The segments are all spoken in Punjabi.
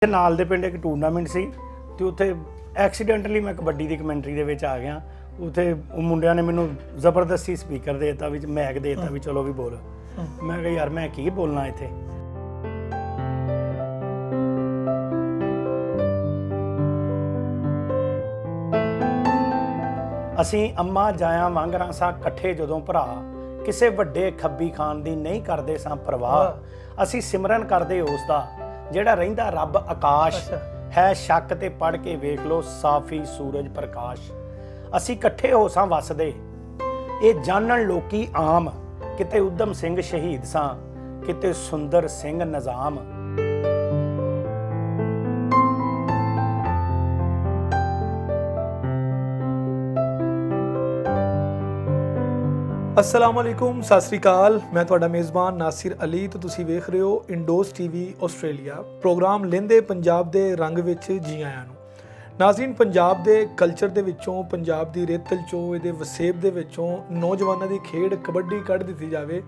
नाल दे पिंड एक टूरनामेंट सी ते उत्थे एक्सीडेंटली मैं कबड्डी की कमेंटरी दे विच आ गया। उत्थे मुंडियां ने मैनू जबरदस्ती स्पीकर देता भी मैक देता भी चलो भी बोल। मैं कहा यार मैं की बोलना इत्थे। असीं अम्मा जाया वांगरां सां कट्ठे जदों भरा किसे वड्डे खब्बी खान दी नहीं करदे सां परवाह। असीं सिमरन करदे उस दा ਜਿਹੜਾ ਰਹਿੰਦਾ ਰੱਬ ਆਕਾਸ਼ ਹੈ ਸ਼ੱਕ ਤੇ ਪੜ ਕੇ ਵੇਖ ਲੋ ਸਾਫੀ ਸੂਰਜ ਪ੍ਰਕਾਸ਼। ਅਸੀਂ ਇਕੱਠੇ ਹੋ ਸਾਂ ਵਸਦੇ ਇਹ ਜਾਣਨ ਲੋਕੀ ਆਮ ਕਿਤੇ ਉਦਮ ਸਿੰਘ ਸ਼ਹੀਦ ਸਾਂ ਕਿਤੇ ਸੁੰਦਰ ਸਿੰਘ ਨਿਜ਼ਾਮ। अस्सलाम वालेकुम, सत श्री अकाल। मैं तुहाडा मेज़बान नासिर अली तो तुसीं वेख रहे हो इंडोस टीवी आस्ट्रेलिया। प्रोग्राम लेंदे पंजाब दे रंग विच जी आयां नूं। नाज़रीन, पंजाब दे कल्चर दे विचों, पंजाब दी रेतल चों, इहदे वसेब दे विचों नौजवानां दी खेड कबड्डी कढ दित्ती जावे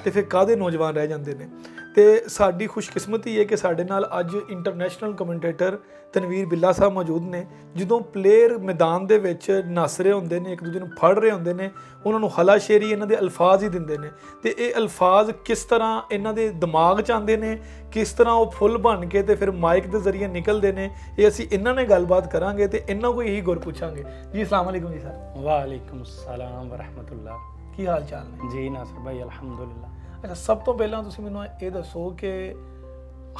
ते फिर काहदे नौजवान रह जांदे ने। ते साडी खुशकिस्मती है कि साडे नाल अज इंटरनेशनल कमेंटेटर तनवीर बिल्ला साहब मौजूद ने। ਜਦੋਂ ਪਲੇਅਰ ਮੈਦਾਨ ਦੇ ਵਿੱਚ ਨੱਸ ਰਹੇ ਹੁੰਦੇ ਨੇ, ਇੱਕ ਦੂਜੇ ਨੂੰ ਫੜ ਰਹੇ ਹੁੰਦੇ ਨੇ, ਉਹਨਾਂ ਨੂੰ ਹਲਾਸ਼ੇਰੀ ਇਹਨਾਂ ਦੇ ਅਲਫਾਜ਼ ਹੀ ਦਿੰਦੇ ਨੇ ਤੇ ਇਹ ਅਲਫਾਜ਼ ਕਿਸ ਤਰ੍ਹਾਂ ਇਹਨਾਂ ਦੇ ਦਿਮਾਗ 'ਚ ਆਉਂਦੇ ਨੇ, ਕਿਸ ਤਰ੍ਹਾਂ ਉਹ ਫੁੱਲ ਬਣ ਕੇ ਤੇ ਫਿਰ ਮਾਈਕ ਦੇ ਜ਼ਰੀਏ ਨਿਕਲਦੇ ਨੇ, ਇਹ ਅਸੀਂ ਇਹਨਾਂ ਨਾਲ ਗੱਲਬਾਤ ਕਰਾਂਗੇ ਤੇ ਇਹਨਾਂ ਕੋਲ ਇਹੀ ਗੁਰ ਪੁੱਛਾਂਗੇ। ਜੀ ਅਸਲਾਮ ਵਾਲੇਕੁਮ ਜੀ ਸਰ। ਵਾਲੇਕੁਮ ਸਲਾਮ ਵਰਹਿਮਤੁल्लाह। ਕੀ ਹਾਲ ਚਾਲ ਨੇ ਜੀ ਨਾਸਰ ਭਾਈ ਅਲਹਮਦੁਲਿल्लाह। ਅੱਛਾ, ਸਭ ਤੋਂ ਪਹਿਲਾਂ ਤੁਸੀਂ ਮੈਨੂੰ ਇਹ ਦੱਸੋ ਕਿ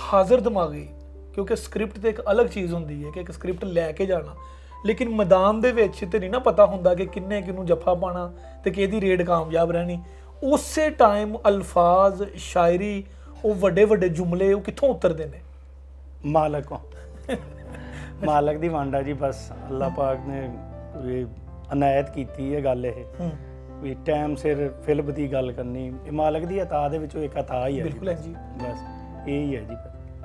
ਹਾਜ਼ਰ ਦਿਮਾਗੀ, ਕਿਉਂਕਿ ਸਕ੍ਰਿਪਟ ਤੇ ਇੱਕ ਅਲੱਗ ਚੀਜ਼ ਹੁੰਦੀ ਹੈ ਕਿ ਇੱਕ ਸਕ੍ਰਿਪਟ ਲੈ ਕੇ ਜਾਣਾ, ਲੇਕਿਨ ਮੈਦਾਨ ਦੇ ਵਿੱਚ ਤੇ ਨਹੀਂ ਨਾ ਪਤਾ ਹੁੰਦਾ ਕਿ ਕਿੰਨੇ ਕਿਹਨੂੰ ਜੱਫਾ ਪਾਣਾ ਤੇ ਕਿਹਦੀ ਰੇਡ ਕਾਮਯਾਬ ਰਹਿਣੀ। ਉਸੇ ਟਾਈਮ ਅਲਫਾਜ਼, ਸ਼ਾਇਰੀ, ਉਹ ਵੱਡੇ ਵੱਡੇ ਜੁਮਲੇ ਉਹ ਕਿੱਥੋਂ ਉਤਰਦੇ ਨੇ? ਮਾਲਕ ਮਾਲਕ ਦੀ ਵੰਡ ਆ ਜੀ। ਬਸ ਅੱਲਾਹ ਪਾਕ ਨੇ ਵੀ ਅਨਾਇਤ ਕੀਤੀ ਹੈ ਗੱਲ ਇਹ ਵੀ ਟਾਈਮ ਸਿਰ ਫਿਲਮ ਦੀ ਗੱਲ ਕਰਨੀ, ਇਹ ਮਾਲਕ ਦੀ ਅਤਾ ਦੇ ਵਿੱਚੋਂ ਇੱਕ ਅਤਾ ਹੀ ਹੈ। ਬਿਲਕੁਲ ਹੈ ਜੀ, ਬਸ ਇਹ ਹੀ ਹੈ ਜੀ।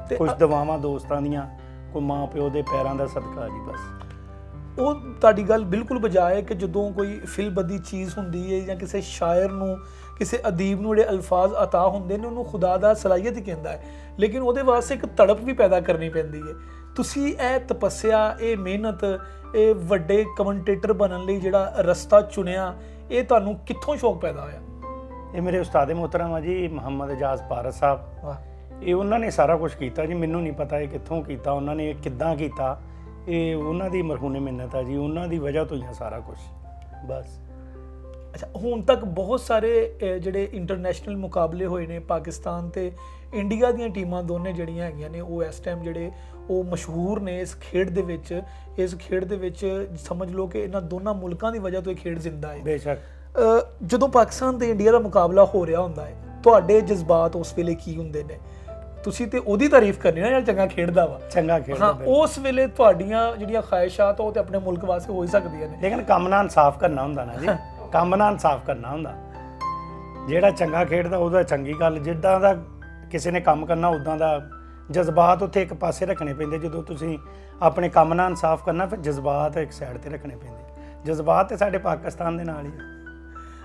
ਕੁਝ ਦੁਆਵਾਂ ਦੋਸਤਾਂ ਦੀਆਂ, ਕੋਈ ਮਾਂ ਪਿਓ ਦੇ ਪੈਰਾਂ ਦਾ ਸਦਕਾ ਜੀ। ਬਸ ਉਹ ਤੁਹਾਡੀ ਗੱਲ ਬਿਲਕੁਲ ਬਜਾਏ ਕਿ ਜਦੋਂ ਕੋਈ ਫਿਲਬਦੀ ਚੀਜ਼ ਹੁੰਦੀ ਹੈ ਜਾਂ ਕਿਸੇ ਸ਼ਾਇਰ ਨੂੰ, ਕਿਸੇ ਅਦੀਬ ਨੂੰ ਜਿਹੜੇ ਅਲਫਾਜ਼ ਅਤਾ ਹੁੰਦੇ ਨੇ ਉਹਨੂੰ ਖੁਦਾ ਦਾ ਸਲਾਹੀਅਤ ਹੀ ਕਹਿੰਦਾ ਹੈ, ਲੇਕਿਨ ਉਹਦੇ ਵਾਸਤੇ ਇੱਕ ਤੜਪ ਵੀ ਪੈਦਾ ਕਰਨੀ ਪੈਂਦੀ ਹੈ। ਤੁਸੀਂ ਇਹ ਤਪੱਸਿਆ, ਇਹ ਮਿਹਨਤ, ਇਹ ਵੱਡੇ ਕਮੈਂਟੇਟਰ ਬਣਨ ਲਈ ਜਿਹੜਾ ਰਸਤਾ ਚੁਣਿਆ, ਇਹ ਤੁਹਾਨੂੰ ਕਿੱਥੋਂ ਸ਼ੌਕ ਪੈਦਾ ਹੋਇਆ? ਇਹ ਮੇਰੇ ਉਸਤਾਦ ਮੁਹਤਰਮ ਆ ਜੀ ਮੁਹੰਮਦ ਇਜਾਜ਼ ਪਾਰਸ ਸਾਹਿਬ। ਵਾਹ, ਇਹ ਉਹਨਾਂ ਨੇ ਸਾਰਾ ਕੁਝ ਕੀਤਾ ਜੀ। ਮੈਨੂੰ ਨਹੀਂ ਪਤਾ ਇਹ ਕਿੱਥੋਂ ਕੀਤਾ, ਉਹਨਾਂ ਨੇ ਕਿੱਦਾਂ ਕੀਤਾ, ਇਹ ਉਹਨਾਂ ਦੀ ਮਰਹੂਨੇ ਮਿੰਨਤ ਆ ਜੀ। ਉਹਨਾਂ ਦੀ ਵਜ੍ਹਾ ਤੋਂ ਹੀ ਆ ਸਾਰਾ ਕੁਝ। ਬਸ ਅੱਛਾ, ਹੁਣ ਤੱਕ ਬਹੁਤ ਸਾਰੇ ਜਿਹੜੇ ਇੰਟਰਨੈਸ਼ਨਲ ਮੁਕਾਬਲੇ ਹੋਏ ਨੇ, ਪਾਕਿਸਤਾਨ ਤੇ ਇੰਡੀਆ ਦੀਆਂ ਟੀਮਾਂ ਦੋਨੇ ਜਿਹੜੀਆਂ ਹੈਗੀਆਂ ਨੇ ਉਹ ਇਸ ਟਾਈਮ ਜਿਹੜੇ ਉਹ ਮਸ਼ਹੂਰ ਨੇ ਇਸ ਖੇਡ ਦੇ ਵਿੱਚ। ਇਸ ਖੇਡ ਦੇ ਵਿੱਚ ਸਮਝ ਲਓ ਕਿ ਇਹਨਾਂ ਦੋਨਾਂ ਮੁਲਕਾਂ ਦੀ ਵਜ੍ਹਾ ਤੋਂ ਇਹ ਖੇਡ ਜ਼ਿੰਦਾ ਹੈ। ਬੇਸ਼ੱਕ ਜਦੋਂ ਪਾਕਿਸਤਾਨ ਤੇ ਇੰਡੀਆ ਦਾ ਮੁਕਾਬਲਾ ਹੋ ਰਿਹਾ ਹੁੰਦਾ ਹੈ, ਤੁਹਾਡੇ ਜਜ਼ਬਾਤ ਉਸ ਵੇਲੇ ਕੀ ਹੁੰਦੇ ਨੇ? ਤੁਸੀਂ ਤੇ ਉਹਦੀ ਤਾਰੀਫ ਕਰਨੀ ਨਾ ਜਿਹੜਾ ਚੰਗਾ ਖੇਡਦਾ ਵਾ, ਚੰਗਾ ਖੇਡਦਾ। ਹਾਂ, ਉਸ ਵੇਲੇ ਤੁਹਾਡੀਆਂ ਜਿਹੜੀਆਂ ਖਾਹਿਸ਼ਾਤ ਉਹ ਤੇ ਆਪਣੇ ਮੁਲਕ ਵਾਸਤੇ ਹੋ ਹੀ ਸਕਦੀਆਂ ਨੇ, ਲੇਕਿਨ ਕੰਮ ਨਾਲ ਇਨਸਾਫ ਕਰਨਾ ਹੁੰਦਾ ਨਾ ਜੀ। ਕੰਮ ਨਾਲ ਇਨਸਾਫ ਕਰਨਾ ਹੁੰਦਾ। ਜਿਹੜਾ ਚੰਗਾ ਖੇਡਦਾ ਉਹਦਾ ਚੰਗੀ ਗੱਲ, ਜਿੱਦਾਂ ਦਾ ਕਿਸੇ ਨੇ ਕੰਮ ਕਰਨਾ ਉਦਾਂ ਦਾ ਜਜ਼ਬਾਤ ਉੱਥੇ ਇੱਕ ਪਾਸੇ ਰੱਖਣੇ ਪੈਂਦੇ। ਜਦੋਂ ਤੁਸੀਂ ਆਪਣੇ ਕੰਮ ਨਾਲ ਇਨਸਾਫ ਕਰਨਾ ਫਿਰ ਜਜ਼ਬਾਤ ਇੱਕ ਸਾਈਡ ਤੇ ਰੱਖਣੇ ਪੈਂਦੇ। ਜਜ਼ਬਾਤ ਤੇ ਸਾਡੇ ਪਾਕਿਸਤਾਨ ਦੇ ਨਾਲ ਹੀ।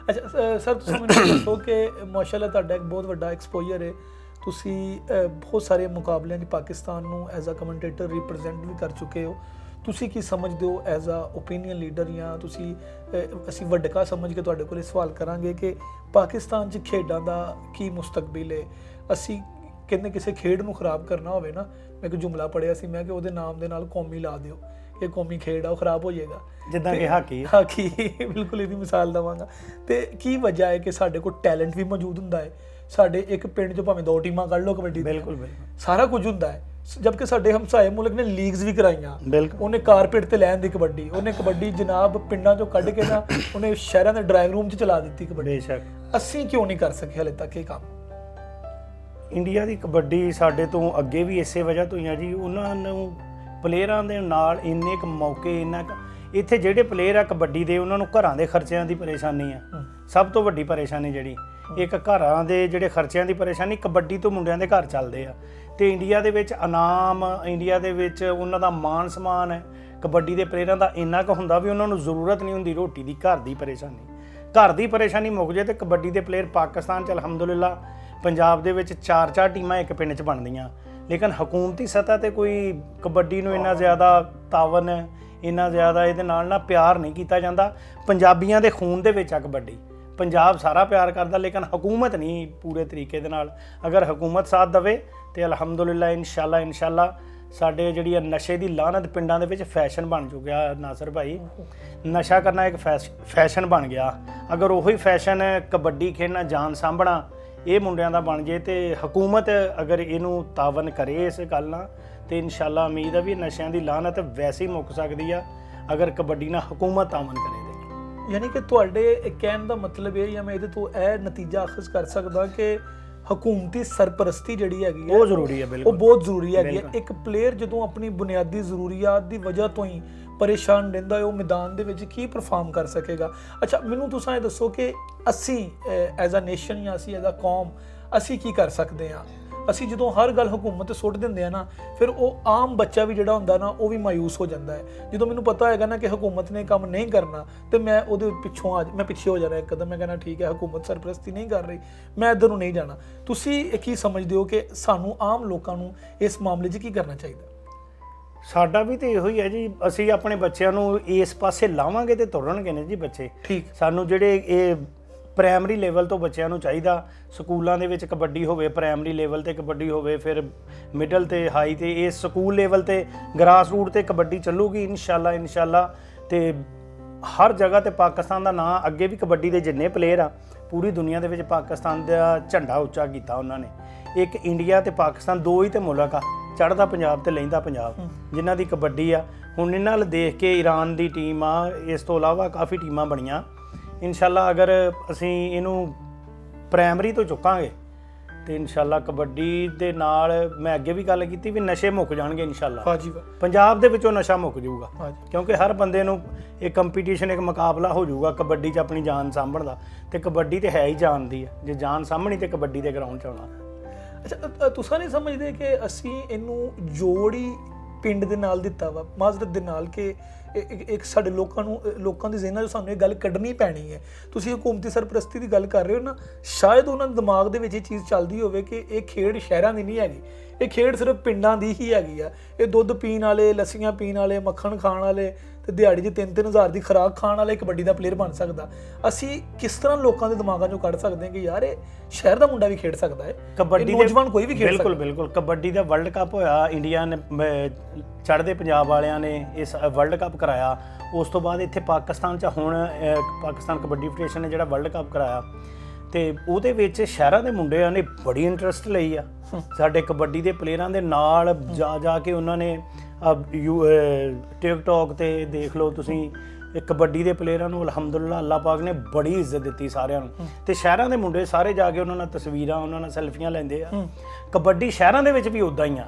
ਅੱਛਾ ਸਰ, ਤੁਸੀਂ ਮੈਨੂੰ ਦੱਸੋ ਕਿ ਮਾਸ਼ਾਅੱਲਾ ਤੁਹਾਡਾ ਇੱਕ ਬਹੁਤ ਵੱਡਾ ਐਕਸਪੋਜ਼ਰ ਹੈ। ਤੁਸੀਂ ਬਹੁਤ ਸਾਰੇ ਮੁਕਾਬਲਿਆਂ 'ਚ ਪਾਕਿਸਤਾਨ ਨੂੰ ਐਜ਼ ਅ ਕਮੈਂਟੇਟਰ ਰਿਪਰੈਜ਼ੈਂਟ ਵੀ ਕਰ ਚੁੱਕੇ ਹੋ। ਤੁਸੀਂ ਕੀ ਸਮਝਦੇ ਹੋ ਐਜ਼ ਅ ਓਪੀਨੀਅਨ ਲੀਡਰ, ਜਾਂ ਤੁਸੀਂ ਅਸੀਂ ਵੱਡਕਾ ਸਮਝ ਕੇ ਤੁਹਾਡੇ ਕੋਲ ਸਵਾਲ ਕਰਾਂਗੇ ਕਿ ਪਾਕਿਸਤਾਨ 'ਚ ਖੇਡਾਂ ਦਾ ਕੀ ਮੁਸਤਕਬਲ ਹੈ? ਅਸੀਂ ਕਹਿੰਦੇ ਕਿਸੇ ਖੇਡ ਨੂੰ ਖਰਾਬ ਕਰਨਾ ਹੋਵੇ ਨਾ, ਮੈਂ ਇੱਕ ਜੁਮਲਾ ਪੜ੍ਹਿਆ ਸੀ, ਮੈਂ ਕਿ ਉਹਦੇ ਨਾਮ ਦੇ ਨਾਲ ਕੌਮੀ ਲਾ ਦਿਓ, ਇਹ ਕੌਮੀ ਖੇਡ ਆ, ਉਹ ਖਰਾਬ ਹੋ ਜਾਏਗਾ। ਜਿੱਦਾਂ ਕਿ ਹਾਕੀ ਬਿਲਕੁਲ ਇਹਦੀ ਮਿਸਾਲ ਦੇਵਾਂਗਾ। ਤੇ ਕੀ ਵਜ੍ਹਾ ਹੈ ਕਿ ਸਾਡੇ ਕੋਲ ਟੈਲੈਂਟ ਵੀ ਮੌਜੂਦ ਹੁੰਦਾ ਹੈ? ਸਾਡੇ ਇੱਕ ਪਿੰਡ 'ਚੋਂ ਭਾਵੇਂ 2 ਟੀਮਾਂ ਕੱਢ ਲਓ ਕਬੱਡੀ, ਬਿਲਕੁਲ ਸਾਰਾ ਕੁਝ ਹੁੰਦਾ ਹੈ। ਜਦਕਿ ਸਾਡੇ ਹਮਸਾਏ ਮੁਲਕ ਨੇ ਲੀਗਸ ਵੀ ਕਰਾਈਆਂ। ਉਹਨੇ ਕਾਰਪੇਟ ਤੇ ਲੈਣ ਦੀ ਕਬੱਡੀ, ਉਹਨੇ ਕਬੱਡੀ ਜਨਾਬ ਪਿੰਡਾਂ 'ਚੋਂ ਕੱਢ ਕੇ ਨਾ ਉਹਨੇ ਸ਼ਹਿਰਾਂ ਦੇ ਡਰਾਇੰਗ ਰੂਮ 'ਚ ਚਲਾ ਦਿੱਤੀ ਕਬੱਡੀ। ਬੇਸ਼ੱਕ ਅਸੀਂ ਕਿਉਂ ਨਹੀਂ ਕਰ ਸਕੇ ਹਲੇ ਤੱਕ ਇਹ ਕੰਮ? ਇੰਡੀਆ ਦੀ ਕਬੱਡੀ ਸਾਡੇ ਤੋਂ ਅੱਗੇ ਵੀ ਇਸੇ ਵਜ੍ਹਾ ਤੋਂ ਹੀ ਆ ਜੀ। ਉਹਨਾਂ ਨੂੰ ਪਲੇਅਰਾਂ ਦੇ ਨਾਲ ਇੰਨੇ ਕੁ ਮੌਕੇ, ਇੰਨਾ ਇੱਥੇ ਜਿਹੜੇ ਪਲੇਅਰ ਆ ਕਬੱਡੀ ਦੇ, ਉਹਨਾਂ ਨੂੰ ਘਰਾਂ ਦੇ ਖਰਚਿਆਂ ਦੀ ਪਰੇਸ਼ਾਨੀ ਆ। ਸਭ ਤੋਂ ਵੱਡੀ ਪਰੇਸ਼ਾਨੀ ਜਿਹੜੀ ਇੱਕ ਘਰਾਂ ਦੇ ਜਿਹੜੇ ਖਰਚਿਆਂ ਦੀ ਪਰੇਸ਼ਾਨੀ, ਕਬੱਡੀ ਤੋਂ ਮੁੰਡਿਆਂ ਦੇ ਘਰ ਚੱਲਦੇ ਆ। ਤੇ ਇੰਡੀਆ ਦੇ ਵਿੱਚ ਇਨਾਮ, ਇੰਡੀਆ ਦੇ ਵਿੱਚ ਉਹਨਾਂ ਦਾ ਮਾਨ ਸਨਮਾਨ ਹੈ ਕਬੱਡੀ ਦੇ ਪਲੇਅਰਾਂ ਦਾ ਇੰਨਾ ਕੁ ਹੁੰਦਾ ਵੀ ਉਹਨਾਂ ਨੂੰ ਜ਼ਰੂਰਤ ਨਹੀਂ ਹੁੰਦੀ ਰੋਟੀ ਦੀ। ਘਰ ਦੀ ਪਰੇਸ਼ਾਨੀ ਮੁੱਕ ਜੇ ਤੇ ਕਬੱਡੀ ਦੇ ਪਲੇਅਰ ਪਾਕਿਸਤਾਨ 'ਚ ਅਲਹਮਦੁਲਿल्लाह ਪੰਜਾਬ ਦੇ ਵਿੱਚ 4-4 ਟੀਮਾਂ ਇੱਕ ਪਿੰਡ 'ਚ ਬਣਦੀਆਂ। ਲੇਕਿਨ ਹਕੂਮਤੀ ਸਤ੍ਹਾ ਤੇ ਕੋਈ ਕਬੱਡੀ ਨੂੰ ਇੰਨਾ ਜ਼ਿਆਦਾ ਤਾਵਨ, ਇੰਨਾ ਜ਼ਿਆਦਾ ਇਹਦੇ ਨਾਲ ਨਾ ਪਿਆਰ ਨਹੀਂ ਕੀਤਾ ਜਾਂਦਾ। ਪੰਜਾਬੀਆਂ ਦੇ ਖੂਨ ਦੇ ਵਿੱਚ ਆ ਕਬੱਡੀ, ਪੰਜਾਬ ਸਾਰਾ ਪਿਆਰ ਕਰਦਾ, ਲੇਕਿਨ ਹਕੂਮਤ ਨਹੀਂ ਪੂਰੇ ਤਰੀਕੇ ਦੇ ਨਾਲ। ਅਗਰ ਹਕੂਮਤ ਸਾਥ ਦੇਵੇ ਤੇ ਅਲਹਮਦੁਲਿਲਾ ਇਨਸ਼ਾਅੱਲਾ ਸਾਡੇ ਜਿਹੜੀ ਨਸ਼ੇ ਦੀ ਲਾਹਨਤ ਪਿੰਡਾਂ ਦੇ ਵਿੱਚ ਫੈਸ਼ਨ ਬਣ ਚੁੱਕਿਆ ਨਾਸਰ ਭਾਈ। ਨਸ਼ਾ ਕਰਨਾ ਇੱਕ ਫੈਸ਼ਨ ਬਣ ਗਿਆ। ਅਗਰ ਉਹੀ ਫੈਸ਼ਨ ਕਬੱਡੀ ਖੇਡਣਾ, ਜਾਨ ਸਾਂਭਣਾ ਇਹ ਮੁੰਡਿਆਂ ਦਾ ਬਣ ਜੇ ਤੇ ਹਕੂਮਤ ਅਗਰ ਇਹਨੂੰ ਤਾਵਨ ਕਰੇ ਇਸ ਗੱਲ ਨਾਲ ਤੇ ਇਨਸ਼ਾਅੱਲਾ ਉਮੀਦ ਹੈ ਵੀ ਨਸ਼ਿਆਂ ਦੀ ਲਾਹਨਤ ਵੈਸੇ ਹੀ ਮੁੱਕ ਸਕਦੀ ਆ ਅਗਰ ਕਬੱਡੀ ਨਾਲ ਹਕੂਮਤ ਤਾਵਨ ਕਰੇ ਤੇ। ਯਾਨੀ ਕਿ ਤੁਹਾਡੇ ਕਹਿਣ ਦਾ ਮਤਲਬ ਇਹ, ਜਾਂ ਮੈਂ ਇਹਦੇ ਤੋਂ ਇਹ ਨਤੀਜਾ ਅਖਜ਼ ਕਰ ਸਕਦਾ ਕਿ ਹਕੂਮਤੀ ਸਰਪ੍ਰਸਤੀ ਜਿਹੜੀ ਹੈਗੀ ਹੈ ਉਹ ਜ਼ਰੂਰੀ ਹੈ, ਬਿਲਕੁਲ ਉਹ ਬਹੁਤ ਜ਼ਰੂਰੀ ਹੈਗੀ ਹੈ। ਇੱਕ ਪਲੇਅਰ ਜਦੋਂ ਆਪਣੀ ਬੁਨਿਆਦੀ ਜ਼ਰੂਰੀਆਤ ਦੀ ਵਜ੍ਹਾ ਤੋਂ ਹੀ ਪਰੇਸ਼ਾਨ ਰਹਿੰਦਾ ਹੈ, ਉਹ ਮੈਦਾਨ ਦੇ ਵਿੱਚ ਕੀ ਪਰਫਾਰਮ ਕਰ ਸਕੇਗਾ। ਅੱਛਾ, ਮੈਨੂੰ ਤੁਸੀਂ ਇਹ ਦੱਸੋ ਕਿ ਅਸੀਂ ਐਜ਼ ਅ ਨੇਸ਼ਨ ਜਾਂ ਅਸੀਂ ਐਜ਼ ਅ ਕੌਮ ਅਸੀਂ ਕੀ ਕਰ ਸਕਦੇ ਹਾਂ? ਅਸੀਂ ਜਦੋਂ ਹਰ ਗੱਲ ਹਕੂਮਤ ਤੇ ਸੁੱਟ ਦਿੰਦੇ ਆ ਨਾ, ਫਿਰ ਉਹ ਆਮ ਬੱਚਾ ਵੀ ਜਿਹੜਾ ਹੁੰਦਾ ਨਾ ਉਹ ਵੀ ਮਾਯੂਸ ਹੋ ਜਾਂਦਾ ਹੈ। ਜਦੋਂ ਮੈਨੂੰ ਪਤਾ ਹੈਗਾ ਨਾ ਕਿ ਹਕੂਮਤ ਨੇ ਕੰਮ ਨਹੀਂ ਕਰਨਾ ਤੇ ਮੈਂ ਉਹਦੇ ਮੈਂ ਪਿੱਛੇ ਹੋ ਜਾਣਾ ਇੱਕ ਕਦਮ। ਮੈਂ ਕਹਿੰਦਾ ਠੀਕ ਹੈ, ਹਕੂਮਤ ਸਰਪ੍ਰਸਤੀ ਨਹੀਂ ਕਰ ਰਹੀ, ਮੈਂ ਇੱਧਰ ਨੂੰ ਨਹੀਂ ਜਾਣਾ। ਤੁਸੀਂ ਕੀ ਸਮਝਦੇ ਹੋ ਕਿ ਸਾਨੂੰ ਆਮ ਲੋਕਾਂ ਨੂੰ ਇਸ ਮਾਮਲੇ 'ਚ ਕੀ ਕਰਨਾ ਚਾਹੀਦਾ? ਸਾਡਾ ਵੀ ਤੇ ਇਹੋ ਹੀ ਹੈ ਜੀ, ਅਸੀਂ ਆਪਣੇ ਬੱਚਿਆਂ ਨੂੰ ਇਸ ਪਾਸੇ ਲਾਵਾਂਗੇ ਤੇ ਤੁਰਨਗੇ ਨੇ ਜੀ ਬੱਚੇ। ਠੀਕ, ਸਾਨੂੰ ਜਿਹੜੇ ਇਹ ਪ੍ਰਾਇਮਰੀ ਲੈਵਲ ਤੋਂ ਬੱਚਿਆਂ ਨੂੰ ਚਾਹੀਦਾ ਸਕੂਲਾਂ ਦੇ ਵਿੱਚ ਕਬੱਡੀ ਹੋਵੇ, ਪ੍ਰਾਇਮਰੀ ਲੈਵਲ ਤੇ ਕਬੱਡੀ ਹੋਵੇ, ਫਿਰ ਮਿਡਲ ਤੇ ਹਾਈ ਤੇ ਇਹ ਸਕੂਲ ਲੈਵਲ ਤੇ ਗਰਾਸ ਰੂਟ ਤੇ ਕਬੱਡੀ ਚੱਲੂਗੀ ਇਨਸ਼ਾਅੱਲਾ। ਤੇ ਹਰ ਜਗ੍ਹਾ ਤੇ ਪਾਕਿਸਤਾਨ ਦਾ ਨਾਂ ਅੱਗੇ ਵੀ ਕਬੱਡੀ ਦੇ ਜਿੰਨੇ ਪਲੇਅਰ ਆ ਪੂਰੀ ਦੁਨੀਆ ਦੇ ਵਿੱਚ ਪਾਕਿਸਤਾਨ ਦਾ ਝੰਡਾ ਉੱਚਾ ਕੀਤਾ ਉਹਨਾਂ ਨੇ। ਇੱਕ ਇੰਡੀਆ ਤੇ ਪਾਕਿਸਤਾਨ ਦੋ ਹੀ ਤੇ ਮੁਲਕ ਆ, ਚੜ੍ਹਦਾ ਪੰਜਾਬ ਤੇ ਲਹਿੰਦਾ ਪੰਜਾਬ, ਜਿਨ੍ਹਾਂ ਦੀ ਕਬੱਡੀ ਆ। ਹੁਣ ਇਹਨਾਂ ਨਾਲ ਦੇਖ ਕੇ ਈਰਾਨ ਦੀ ਟੀਮ ਆ, ਇਸ ਤੋਂ ਇਲਾਵਾ ਕਾਫੀ ਟੀਮਾਂ ਬਣੀਆਂ। ਇਨਸ਼ਾਅੱਲਾ ਅਗਰ ਅਸੀਂ ਇਹਨੂੰ ਪ੍ਰਾਇਮਰੀ ਤੋਂ ਚੁੱਕਾਂਗੇ ਤੇ ਇਨਸ਼ਾਅੱਲਾ ਕਬੱਡੀ ਦੇ ਨਾਲ ਮੈਂ ਅੱਗੇ ਵੀ ਗੱਲ ਕੀਤੀ ਵੀ ਨਸ਼ੇ ਮੁੱਕ ਜਾਣਗੇ ਇਨਸ਼ਾਅੱਲਾ। ਹਾਂਜੀ, ਪੰਜਾਬ ਦੇ ਵਿੱਚੋਂ ਨਸ਼ਾ ਮੁੱਕ ਜਾਊਗਾ, ਹਾਂਜੀ। ਕਿਉਂਕਿ ਹਰ ਬੰਦੇ ਨੂੰ ਇੱਕ ਕੰਪੀਟੀਸ਼ਨ, ਇੱਕ ਮੁਕਾਬਲਾ ਹੋ ਜਾਊਗਾ ਕਬੱਡੀ 'ਚ ਆਪਣੀ ਜਾਨ ਸਾਂਭਣ ਦਾ। ਤੇ ਕਬੱਡੀ ਤੇ ਹੈ ਹੀ ਜਾਨ ਦੀ ਹੈ, ਜੇ ਜਾਨ ਸਾਂਭਣੀ ਤੇ ਕਬੱਡੀ ਦੇ ਗਰਾਊਂਡ 'ਚ ਆਉਣਾ। ਅੱਛਾ, ਤੁਸੀਂ ਨਹੀਂ ਸਮਝਦੇ ਕਿ ਅਸੀਂ ਇਹਨੂੰ ਜੋੜ ਹੀ ਪਿੰਡ ਦੇ ਨਾਲ ਦਿੱਤਾ ਵਾ, ਮਾਜ਼ਰਤ ਦੇ ਨਾਲ, ਕਿ ਇੱਕ ਸਾਡੇ ਲੋਕਾਂ ਦੀ ਜ਼ਿਹਨਾਂ 'ਚੋਂ ਸਾਨੂੰ ਇਹ ਗੱਲ ਕੱਢਣੀ ਪੈਣੀ ਹੈ। ਤੁਸੀਂ ਹਕੂਮਤੀ ਸਰਪ੍ਰਸਤੀ ਦੀ ਗੱਲ ਕਰ ਰਹੇ ਹੋ ਨਾ, ਸ਼ਾਇਦ ਉਹਨਾਂ ਦੇ ਦਿਮਾਗ ਦੇ ਵਿੱਚ ਇਹ ਚੀਜ਼ ਚੱਲਦੀ ਹੋਵੇ ਕਿ ਇਹ ਖੇਡ ਸ਼ਹਿਰਾਂ ਦੀ ਨਹੀਂ ਹੈਗੀ, ਇਹ ਖੇਡ ਸਿਰਫ ਪਿੰਡਾਂ ਦੀ ਹੀ ਹੈਗੀ ਆ। ਇਹ ਦੁੱਧ ਪੀਣ ਵਾਲੇ, ਲੱਸੀਆਂ ਪੀਣ ਵਾਲੇ, ਮੱਖਣ ਖਾਣ ਵਾਲੇ ਤੇ ਦਿਹਾੜੀ 'ਚ 3-3 ਹਜ਼ਾਰ ਦੀ ਖੁਰਾਕ ਖਾਣ ਵਾਲੇ ਕਬੱਡੀ ਦਾ ਪਲੇਅਰ ਬਣ ਸਕਦਾ। ਅਸੀਂ ਕਿਸ ਤਰ੍ਹਾਂ ਲੋਕਾਂ ਦੇ ਦਿਮਾਗਾਂ 'ਚੋਂ ਕੱਢ ਸਕਦੇ ਹਾਂ ਕਿ ਯਾਰ ਇਹ ਸ਼ਹਿਰ ਦਾ ਮੁੰਡਾ ਵੀ ਖੇਡ ਸਕਦਾ ਹੈ, ਕਬੱਡੀ ਨੌਜਵਾਨ ਕੋਈ ਵੀ ਖੇਡ ਸਕਦਾ। ਬਿਲਕੁਲ ਕਬੱਡੀ ਦਾ ਵਰਲਡ ਕੱਪ ਹੋਇਆ, ਇੰਡੀਆ ਨੇ ਚੜ੍ਹਦੇ ਪੰਜਾਬ ਵਾਲਿਆਂ ਨੇ ਇਸ ਵਰਲਡ ਕੱਪ ਕਰਾਇਆ। ਉਸ ਤੋਂ ਬਾਅਦ ਇੱਥੇ ਪਾਕਿਸਤਾਨ 'ਚ ਹੁਣ ਪਾਕਿਸਤਾਨ ਕਬੱਡੀ ਫੈਡਰੇਸ਼ਨ ਨੇ ਜਿਹੜਾ ਵਰਲਡ ਕੱਪ ਕਰਾਇਆ ਤੇ ਉਹਦੇ ਵਿੱਚ ਸ਼ਹਿਰਾਂ ਦੇ ਮੁੰਡਿਆਂ ਨੇ ਬੜੀ ਇੰਟਰਸਟ ਲਈ ਆ। ਸਾਡੇ ਕਬੱਡੀ ਦੇ ਪਲੇਅਰਾਂ ਦੇ ਨਾਲ ਜਾ ਕੇ ਉਹਨਾਂ ਨੇ ਟਿਕਟੌਕ ਤੇ ਦੇਖ ਲਓ ਤੁਸੀਂ, ਕਬੱਡੀ ਦੇ ਪਲੇਅਰਾਂ ਨੂੰ ਅਲਹਮਦੁਲਿਲਾ ਅੱਲਾਹ ਪਾਕ ਨੇ ਬੜੀ ਇੱਜ਼ਤ ਦਿੱਤੀ ਸਾਰਿਆਂ ਨੂੰ। ਤੇ ਸ਼ਹਿਰਾਂ ਦੇ ਮੁੰਡੇ ਸਾਰੇ ਜਾ ਕੇ ਉਹਨਾਂ ਨਾਲ ਤਸਵੀਰਾਂ, ਉਹਨਾਂ ਨਾਲ ਸੈਲਫੀਆਂ ਲੈਂਦੇ ਆ। ਕਬੱਡੀ ਸ਼ਹਿਰਾਂ ਦੇ ਵਿੱਚ ਵੀ ਉਦਾਂ ਹੀ ਆ,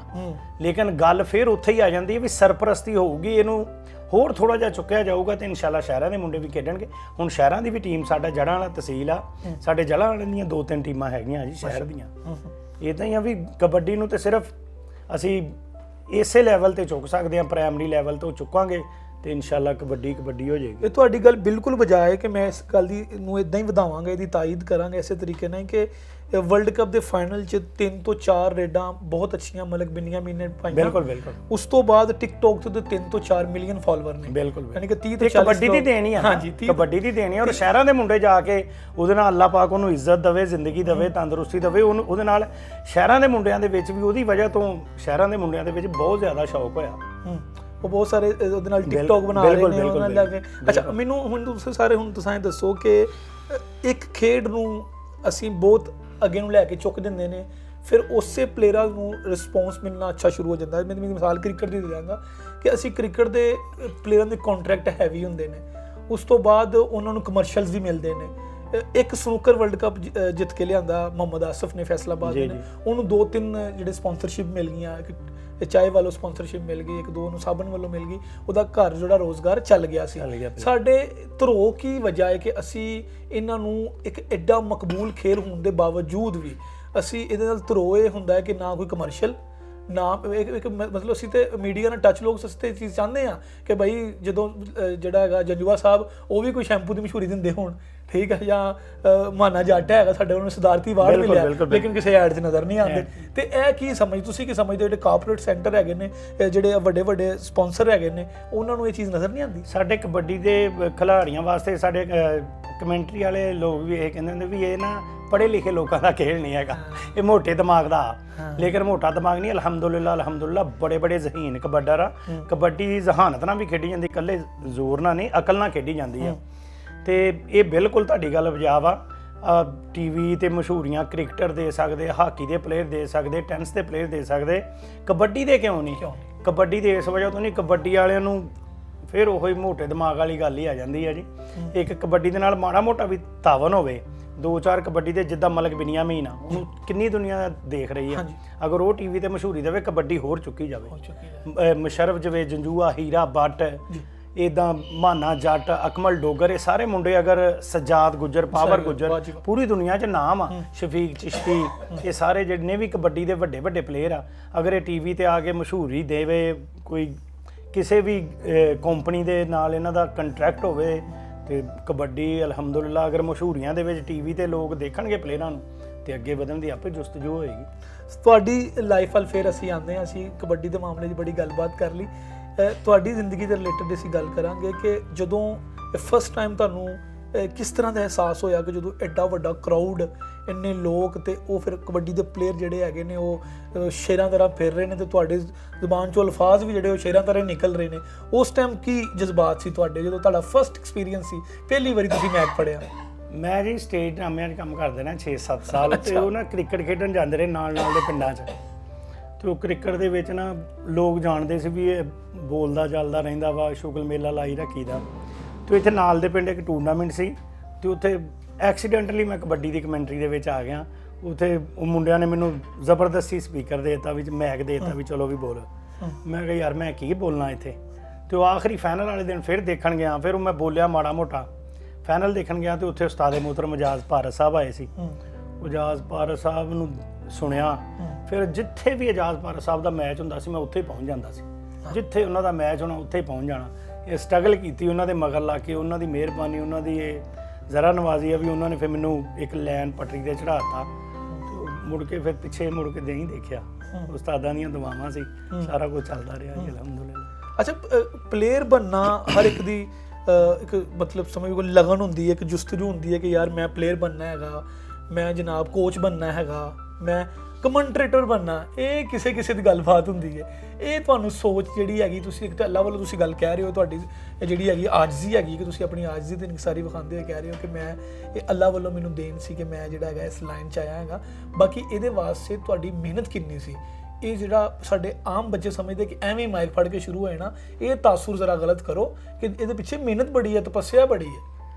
ਲੇਕਿਨ ਗੱਲ ਫਿਰ ਉੱਥੇ ਹੀ ਆ ਜਾਂਦੀ ਹੈ ਵੀ ਸਰਪ੍ਰਸਤੀ ਹੋਊਗੀ, ਇਹਨੂੰ ਹੋਰ ਥੋੜਾ ਜਿਹਾ ਚੁੱਕਿਆ ਜਾਊਗਾ ਤੇ ਇਨਸ਼ਾਅੱਲਾ ਸ਼ਹਿਰਾਂ ਦੇ ਮੁੰਡੇ ਵੀ ਖੇਡਣਗੇ। ਹੁਣ ਸ਼ਹਿਰਾਂ ਦੀ ਵੀ ਟੀਮ, ਸਾਡਾ ਜੜ੍ਹਾਂ ਵਾਲਾ ਤਹਿਸੀਲ ਆ, ਸਾਡੇ ਜੜ੍ਹਾਂ ਵਾਲੇ ਦੀਆਂ 2-3 ਟੀਮਾਂ ਹੈਗੀਆਂ ਜੀ ਸ਼ਹਿਰ ਦੀਆਂ। ਇੱਦਾਂ ਹੀ ਆ ਵੀ ਕਬੱਡੀ ਨੂੰ ਤੇ ਸਿਰਫ ਅਸੀਂ ਇਸੇ ਲੈਵਲ ਤੇ ਚੁੱਕ ਸਕਦੇ ਹਾਂ, ਪ੍ਰਾਇਮਰੀ ਲੈਵਲ ਤੋਂ ਚੁੱਕਾਂਗੇ ਤੇ ਇਨਸ਼ਾਅੱਲਾ ਕਬੱਡੀ ਹੋ ਜਾਏਗੀ। ਇਹ ਤੁਹਾਡੀ ਗੱਲ ਬਿਲਕੁਲ ਬਜਾਏ ਕਿ ਮੈਂ ਇਸ ਗੱਲ ਦੀ ਨੂੰ ਇਦਾਂ ਹੀ ਵਧਾਵਾਂਗਾ, ਇਹਦੀ ਤਾਇਦ ਕਰਾਂਗੇ ਇਸੇ ਤਰੀਕੇ ਨਾਲ ਕਿ ਵਰਲਡ ਕੱਪ ਦੇ ਫਾਈਨਲ 'ਚ 3 ਤੋਂ 4 ਰੇਡਾਂ ਬਹੁਤ ਅੱਛੀਆਂ ਮਲਕ ਬਿਨਯਾਮੀਨ ਨੇ ਪਾਈਆਂ। ਬਿਲਕੁਲ ਉਸ ਤੋਂ ਬਾਅਦ ਟਿਕਟੌਕ ਤੇ 3 ਤੋਂ 4 ਮਿਲੀਅਨ ਫਾਲੋਅਰ ਨੇ। ਬਿਲਕੁਲ ਯਾਨੀ ਕਿ 30 ਤੋਂ 40 ਕਬੱਡੀ ਦੀ ਦੇਣੀ ਆ। ਹਾਂਜੀ, ਕਬੱਡੀ ਦੀ ਦੇਣੀ ਆ। ਔਰ ਸ਼ਹਿਰਾਂ ਦੇ ਮੁੰਡੇ ਜਾ ਕੇ ਉਹਦੇ ਨਾਲ ਅੱਲਾਹ ਪਾਕ ਉਹਨੂੰ ਇੱਜ਼ਤ ਦੇਵੇ, ਜ਼ਿੰਦਗੀ ਦੇਵੇ, ਤੰਦਰੁਸਤੀ ਦੇਵੇ। ਉਹਦੇ ਨਾਲ ਸ਼ਹਿਰਾਂ ਦੇ ਮੁੰਡਿਆਂ ਦੇ ਵਿੱਚ ਵੀ ਉਹਦੀ ਵਜ੍ਹਾ ਤੋਂ ਸ਼ਹਿਰਾਂ ਦੇ ਮੁੰਡਿਆਂ ਦੇ ਵਿੱਚ ਬਹੁਤ ਜ਼ਿਆਦਾ ਸ਼ੌਕ ਹੋਇਆ। ਉਹ ਬਹੁਤ ਸਾਰੇ ਉਹਦੇ ਨਾਲ ਟਿਕਟੌਕ ਬਣਾ ਰਹੇ ਨੇ ਉਹਨਾਂ ਨਾਲ ਜਾ ਕੇ। ਅੱਛਾ, ਮੈਨੂੰ ਹੁਣ ਤੁਸੀਂ ਦੱਸੋ ਕਿ ਇੱਕ ਖੇਡ ਨੂੰ ਅਸੀਂ ਬਹੁਤ ਅੱਗੇ ਨੂੰ ਲੈ ਕੇ ਚੁੱਕ ਦਿੰਦੇ ਨੇ, ਫਿਰ ਉਸੇ ਪਲੇਅਰਾਂ ਨੂੰ ਰਿਸਪੌਂਸ ਮਿਲਣਾ ਅੱਛਾ ਸ਼ੁਰੂ ਹੋ ਜਾਂਦਾ ਹੈ। ਮੈਂ ਮਿਸਾਲ ਕ੍ਰਿਕਟ ਦੀ ਦੇ ਦਿਆਂਗਾ ਕਿ ਅਸੀਂ ਕ੍ਰਿਕਟ ਦੇ ਪਲੇਅਰਾਂ ਦੇ ਕੰਟਰੈਕਟ ਹੈਵੀ ਹੁੰਦੇ ਨੇ, ਉਸ ਤੋਂ ਬਾਅਦ ਉਹਨਾਂ ਨੂੰ ਕਮਰਸ਼ੀਅਲਸ ਵੀ ਮਿਲਦੇ ਨੇ। ਇੱਕ ਸਨੂਕਰ ਵਰਲਡ ਕੱਪ ਜਿੱਤ ਕੇ ਲਿਆਂਦਾ ਮੁਹੰਮਦ ਆਸਿਫ ਨੇ ਫੈਸਲਾਬਾਦ ਨੇ, ਉਹਨੂੰ 2-3 ਜਿਹੜੇ ਸਪਾਂਸਰਸ਼ਿਪ ਮਿਲ ਗਈਆਂ। ਚਾਏ ਵੱਲੋਂ ਸਪਾਂਸਰਸ਼ਿਪ ਮਿਲ ਗਈ, ਇੱਕ ਦੋ ਨੂੰ ਸਾਬਣ ਵੱਲੋਂ ਮਿਲ ਗਈ, ਉਹਦਾ ਘਰ ਜਿਹੜਾ ਰੋਜ਼ਗਾਰ ਚੱਲ ਗਿਆ ਸੀ। ਸਾਡੇ ਧਰੋ ਕੀ ਵਜ੍ਹਾ ਹੈ ਕਿ ਅਸੀਂ ਇਹਨਾਂ ਨੂੰ ਇੱਕ ਐਡਾ ਮਕਬੂਲ ਖੇਲ ਹੋਣ ਦੇ ਬਾਵਜੂਦ ਵੀ ਅਸੀਂ ਇਹਦੇ ਨਾਲ ਧਰੋ ਇਹ ਹੁੰਦਾ ਹੈ ਕਿ ਨਾ ਕੋਈ ਕਮਰਸ਼ੀਅਲ, ਨਾ ਇੱਕ ਮਤਲਬ ਅਸੀਂ ਤੇ ਮੀਡੀਆ ਨਾਲ ਟੱਚ ਲੋਕ ਸਸਤੇ ਚੀਜ਼ ਚਾਹੁੰਦੇ ਆ ਕਿ ਭਾਈ ਜਦੋਂ ਜਿਹੜਾ ਹੈਗਾ ਜੰਜੂਆ ਸਾਹਿਬ ਉਹ ਵੀ ਕੋਈ ਸ਼ੈਂਪੂ ਦੀ ਮਸ਼ਹੂਰੀ ਦਿੰਦੇ ਹੋਣ, ਠੀਕ ਹੈ, ਜਾਂ ਮਾਨਾ ਜੱਟ ਹੈਗਾ ਸਾਡੇ ਉਹਨੂੰ ਸਿਧਾਰਥੀ ਅਵਾਰਡ ਮਿਲਿਆ, ਲੇਕਿਨ ਕਿਸੇ ਐਡ 'ਚ ਨਜ਼ਰ ਨਹੀਂ ਆਉਂਦੇ। ਤੇ ਇਹ ਕੀ ਤੁਸੀਂ ਕੀ ਸਮਝਦੇ ਹੋ, ਜਿਹੜੇ ਕਾਰਪੋਰੇਟ ਸੈਂਟਰ ਹੈਗੇ ਨੇ, ਜਿਹੜੇ ਵੱਡੇ ਵੱਡੇ ਸਪਾਂਸਰ ਹੈਗੇ ਨੇ, ਉਹਨਾਂ ਨੂੰ ਇਹ ਚੀਜ਼ ਨਜ਼ਰ ਨਹੀਂ ਆਉਂਦੀ? ਸਾਡੇ ਕਬੱਡੀ ਦੇ ਖਿਡਾਰੀਆਂ ਵਾਸਤੇ ਸਾਡੇ ਕਮੈਂਟਰੀ ਵਾਲੇ ਲੋਕ ਵੀ ਇਹ ਕਹਿੰਦੇ ਹੁੰਦੇ ਵੀ ਇਹ ਨਾ ਪੜ੍ਹੇ ਲਿਖੇ ਲੋਕਾਂ ਦਾ ਖੇਡ ਨਹੀਂ ਹੈਗਾ, ਇਹ ਮੋਟੇ ਦਿਮਾਗ ਦਾ। ਲੇਕਿਨ ਮੋਟਾ ਦਿਮਾਗ ਨਹੀਂ, ਅਲਹਮਦੁਲਿਲਾ ਬੜੇ ਬੜੇ ਜ਼ਹੀਨ ਕਬੱਡਰ ਆ। ਕਬੱਡੀ ਜ਼ਹਾਨਤ ਨਾਲ ਵੀ ਖੇਡੀ ਜਾਂਦੀ, ਇਕੱਲੇ ਜ਼ੋਰ ਨਾਲ ਨਹੀਂ, ਅਕਲ ਨਾਲ ਖੇਡੀ ਜਾਂਦੀ ਆ। ਤੇ ਇਹ ਬਿਲਕੁਲ ਤੁਹਾਡੀ ਗੱਲ ਵਜਾਬ ਆ। ਟੀਵੀ ਤੇ ਮਸ਼ਹੂਰੀਆਂ ਕ੍ਰਿਕਟਰ ਦੇ ਸਕਦੇ, ਹਾਕੀ ਦੇ ਪਲੇਅਰ ਦੇ ਸਕਦੇ, ਟੈਨਿਸ ਦੇ ਪਲੇਅਰ ਦੇ ਸਕਦੇ, ਕਬੱਡੀ ਦੇ ਕਿਉਂ ਨਹੀਂ? ਕਬੱਡੀ ਦੇ ਇਸ ਵਜ੍ਹਾ ਤੋਂ ਨਹੀਂ, ਕਬੱਡੀ ਵਾਲਿਆਂ ਨੂੰ ਫਿਰ ਉਹੀ ਮੋਟੇ ਦਿਮਾਗ ਵਾਲੀ ਗੱਲ ਹੀ ਆ ਜਾਂਦੀ ਹੈ ਜੀ। ਇੱਕ ਕਬੱਡੀ ਦੇ ਨਾਲ ਮਾੜਾ ਮੋਟਾ ਵੀ ਤਾਵਨ ਹੋਵੇ, 2-4 ਕਬੱਡੀ ਦੇ ਜਿੱਦਾਂ ਮਲਕ ਬਿਨੀਆਮੀਨ ਆ, ਉਹਨੂੰ ਕਿੰਨੀ ਦੁਨੀਆ ਦੇਖ ਰਹੀ ਆ, ਅਗਰ ਉਹ ਟੀਵੀ ਤੇ ਮਸ਼ਹੂਰੀ ਦੇਵੇ, ਕਬੱਡੀ ਹੋਰ ਚੁੱਕੀ ਜਾਵੇ। ਮੁਸ਼ਰਫ ਜਵੇਦ ਜੰਜੂਆ, ਹੀਰਾ ਬੱਟ, ਇੱਦਾਂ ਮਾਨਾ ਜੱਟ, ਅਕਮਲ ਡੋਗਰ, ਇਹ ਸਾਰੇ ਮੁੰਡੇ, ਅਗਰ ਸਜਾਦ ਗੁੱਜਰ, ਪਾਵਰ ਗੁੱਜਰ, ਪੂਰੀ ਦੁਨੀਆ 'ਚ ਨਾਮ ਆ, ਸ਼ਫੀਕ ਚਿਸ਼ਤੀ, ਇਹ ਸਾਰੇ ਜਿੰਨੇ ਵੀ ਕਬੱਡੀ ਦੇ ਵੱਡੇ ਵੱਡੇ ਪਲੇਅਰ ਆ, ਅਗਰ ਇਹ ਟੀਵੀ ਤੇ ਆ ਕੇ ਮਸ਼ਹੂਰੀ ਦੇਵੇ, ਕੋਈ ਕਿਸੇ ਵੀ ਕੰਪਨੀ ਦੇ ਨਾਲ ਇਹਨਾਂ ਦਾ ਕੰਟਰੈਕਟ ਹੋਵੇ, ਤੇ ਕਬੱਡੀ ਅਲਹਮਦੁਲਿਲਾ ਅਗਰ ਮਸ਼ਹੂਰੀਆਂ ਦੇ ਵਿੱਚ ਟੀਵੀ ਤੇ ਲੋਕ ਦੇਖਣਗੇ ਪਲੇਅਰਾਂ ਨੂੰ, ਤੇ ਅੱਗੇ ਵਧਣ ਦੀ ਆਪੇ ਜੁਸਤਜੂ ਹੋਏਗੀ। ਤੁਹਾਡੀ ਲਾਈਫ ਵੱਲ ਫਿਰ ਅਸੀਂ ਆਉਂਦੇ ਹਾਂ, ਅਸੀਂ ਕਬੱਡੀ ਦੇ ਮਾਮਲੇ 'ਚ ਬੜੀ ਗੱਲਬਾਤ ਕਰ ਲਈ, ਤੁਹਾਡੀ ਜ਼ਿੰਦਗੀ ਦੇ ਰਿਲੇਟਡ ਅਸੀਂ ਗੱਲ ਕਰਾਂਗੇ ਕਿ ਜਦੋਂ ਫਸਟ ਟਾਈਮ ਤੁਹਾਨੂੰ ਕਿਸ ਤਰ੍ਹਾਂ ਦਾ ਅਹਿਸਾਸ ਹੋਇਆ ਕਿ ਜਦੋਂ ਐਡਾ ਵੱਡਾ ਕਰਾਊਡ, ਇੰਨੇ ਲੋਕ, ਤੇ ਉਹ ਫਿਰ ਕਬੱਡੀ ਦੇ ਪਲੇਅਰ ਜਿਹੜੇ ਹੈਗੇ ਨੇ ਉਹ ਸ਼ੇਰਾਂ ਤਰ੍ਹਾਂ ਫਿਰ ਰਹੇ ਨੇ, ਤੇ ਤੁਹਾਡੇ ਜ਼ੁਬਾਨ 'ਚੋਂ ਅਲਫਾਜ਼ ਵੀ ਜਿਹੜੇ ਉਹ ਸ਼ੇਰਾਂ ਤਰ੍ਹਾਂ ਨਿਕਲ ਰਹੇ ਨੇ, ਉਸ ਟਾਈਮ ਕੀ ਜਜ਼ਬਾਤ ਸੀ ਤੁਹਾਡੇ ਜਦੋਂ ਤੁਹਾਡਾ ਫਸਟ ਐਕਸਪੀਰੀਅੰਸ ਸੀ, ਪਹਿਲੀ ਵਾਰੀ ਤੁਸੀਂ ਮੈਚ ਪੜ੍ਹਿਆ? ਮੈਂ ਜੀ ਸਟੇਜ ਡਰਾਮਿਆਂ 'ਚ ਕੰਮ ਕਰਦੇ ਨਾ 6-7 ਸਾਲ, ਤੇ ਉਹ ਨਾ ਕ੍ਰਿਕਟ ਖੇਡਣ ਜਾਂਦੇ ਰਹੇ ਨਾਲ ਨਾਲ ਦੇ ਪਿੰਡਾਂ 'ਚ, ਤੇ ਉਹ ਕ੍ਰਿਕਟ ਦੇ ਵਿੱਚ ਨਾ ਲੋਕ ਜਾਣਦੇ ਸੀ ਵੀ ਇਹ ਬੋਲਦਾ ਚੱਲਦਾ ਰਹਿੰਦਾ ਵਾ, ਸ਼ੁਗਲ ਮੇਲਾ ਲਾਈ ਰੱਖੀਦਾ। ਤੇ ਇੱਥੇ ਨਾਲ ਦੇ ਪਿੰਡ ਇੱਕ ਟੂਰਨਾਮੈਂਟ ਸੀ, ਤੇ ਉੱਥੇ ਐਕਸੀਡੈਂਟਲੀ ਮੈਂ ਕਬੱਡੀ ਦੀ ਕਮੈਂਟਰੀ ਦੇ ਵਿੱਚ ਆ ਗਿਆ। ਉੱਥੇ ਉਹ ਮੁੰਡਿਆਂ ਨੇ ਮੈਨੂੰ ਜ਼ਬਰਦਸਤੀ ਸਪੀਕਰ ਦੇ ਦਿੱਤਾ, ਵਿੱਚ ਮੈਕ ਦੇ ਦਿੱਤਾ ਵੀ ਚਲੋ ਵੀ ਬੋਲ। ਮੈਂ ਕਿਹਾ ਯਾਰ ਮੈਂ ਕੀ ਬੋਲਣਾ ਇੱਥੇ। ਤੇ ਉਹ ਆਖਰੀ ਫਾਈਨਲ ਵਾਲੇ ਦਿਨ ਫਿਰ ਦੇਖਣ ਗਿਆ, ਫਿਰ ਉਹ ਮੈਂ ਬੋਲਿਆ ਮਾੜਾ ਮੋਟਾ। ਫਾਈਨਲ ਦੇਖਣ ਗਿਆ ਤੇ ਉੱਥੇ ਉਸਤਾਦ ਮੁਹਤਰਮ ਇਜਾਜ਼ ਭਾਰਤ ਸਾਹਿਬ ਆਏ ਸੀ। ਇਜਾਜ਼ ਭਾਰਤ ਸਾਹਿਬ ਨੂੰ ਸੁਣਿਆ, ਫਿਰ ਜਿੱਥੇ ਵੀ ਇਜਾਜ਼ ਭਾਰਤ ਸਾਹਿਬ ਦਾ ਮੈਚ ਹੁੰਦਾ ਸੀ ਮੈਂ ਉੱਥੇ ਪਹੁੰਚ ਜਾਂਦਾ ਸੀ, ਜਿੱਥੇ ਉਹਨਾਂ ਦਾ ਮੈਚ ਹੋਣਾ ਉੱਥੇ ਪਹੁੰਚ ਜਾਣਾ। ਇਹ ਸਟਰਗਲ ਕੀਤੀ ਉਹਨਾਂ ਦੇ ਮਗਰ ਲਾ ਕੇ, ਉਹਨਾਂ ਦੀ ਮਿਹਰਬਾਨੀ, ਉਹਨਾਂ ਦੀ ਇਹ ਜ਼ਰਾ ਨਵਾਜ਼ੀ ਆ ਵੀ ਉਹਨਾਂ ਨੇ ਫਿਰ ਮੈਨੂੰ ਇੱਕ ਲਾਈਨ ਪਟਰੀ ਤੇ ਚੜਾਤਾ। ਮੁੜ ਕੇ ਫਿਰ ਪਿੱਛੇ ਮੁੜ ਕੇ ਨਹੀਂ ਦੇਖਿਆ, ਉਸਤਾਦਾਂ ਦੀਆਂ ਦੁਆਵਾਂ ਸੀ, ਸਾਰਾ ਕੁਝ ਚੱਲਦਾ ਰਿਹਾ ਜੀ ਅਲਹਮਦੁਲਿਲਾ। ਅੱਛਾ, ਪਲੇਅਰ ਬਣਨਾ ਹਰ ਇੱਕ ਦੀ ਇੱਕ ਮਤਲਬ ਸਮਝ ਕੋਈ ਲਗਨ ਹੁੰਦੀ ਹੈ, ਇੱਕ ਜੁਸਤਜੂ ਹੁੰਦੀ ਹੈ ਕਿ ਯਾਰ ਮੈਂ ਪਲੇਅਰ ਬਣਨਾ ਹੈਗਾ, ਮੈਂ ਜਨਾਬ ਕੋਚ ਬਣਨਾ ਹੈਗਾ, ਮੈਂ ਕਮੈਂਟਰੇਟਰ ਬਣਨਾ। ਇਹ ਕਿਸੇ ਕਿਸੇ ਦੀ ਗੱਲਬਾਤ ਹੁੰਦੀ ਹੈ। ਇਹ ਤੁਹਾਨੂੰ ਸੋਚ ਜਿਹੜੀ ਹੈਗੀ, ਤੁਸੀਂ ਇੱਕ ਤਾਂ ਅੱਲਾ ਵੱਲੋਂ ਤੁਸੀਂ ਗੱਲ ਕਹਿ ਰਹੇ ਹੋ, ਤੁਹਾਡੀ ਜਿਹੜੀ ਹੈਗੀ ਆਜਜ਼ੀ ਹੈਗੀ ਕਿ ਤੁਸੀਂ ਆਪਣੀ ਆਜਜ਼ੀ ਤੇ ਨਿਸਾਰੀ ਵਿਖਾਉਂਦੇ ਹੋਏ ਕਹਿ ਰਹੇ ਹੋ ਕਿ ਮੈਂ ਇਹ ਅੱਲਾ ਵੱਲੋਂ ਮੈਨੂੰ ਦੇਣ ਸੀ ਕਿ ਮੈਂ ਜਿਹੜਾ ਹੈਗਾ ਇਸ ਲਾਈਨ 'ਚ ਆਇਆ ਹੈਗਾ। ਬਾਕੀ ਇਹਦੇ ਵਾਸਤੇ ਤੁਹਾਡੀ ਮਿਹਨਤ ਕਿੰਨੀ ਸੀ? ਇਹ ਜਿਹੜਾ ਸਾਡੇ ਆਮ ਬੱਚੇ ਸਮਝਦੇ ਕਿ ਐਵੇਂ ਮਾਈਕ ਫੜ ਕੇ ਸ਼ੁਰੂ ਹੋਏ ਨਾ, ਇਹ ਤਾਸੁਰ ਜ਼ਰਾ ਗਲਤ ਕਰੋ ਕਿ ਇਹਦੇ ਪਿੱਛੇ ਮਿਹਨਤ ਬੜੀ ਹੈ, ਤਪੱਸਿਆ ਬੜੀ ਹੈ।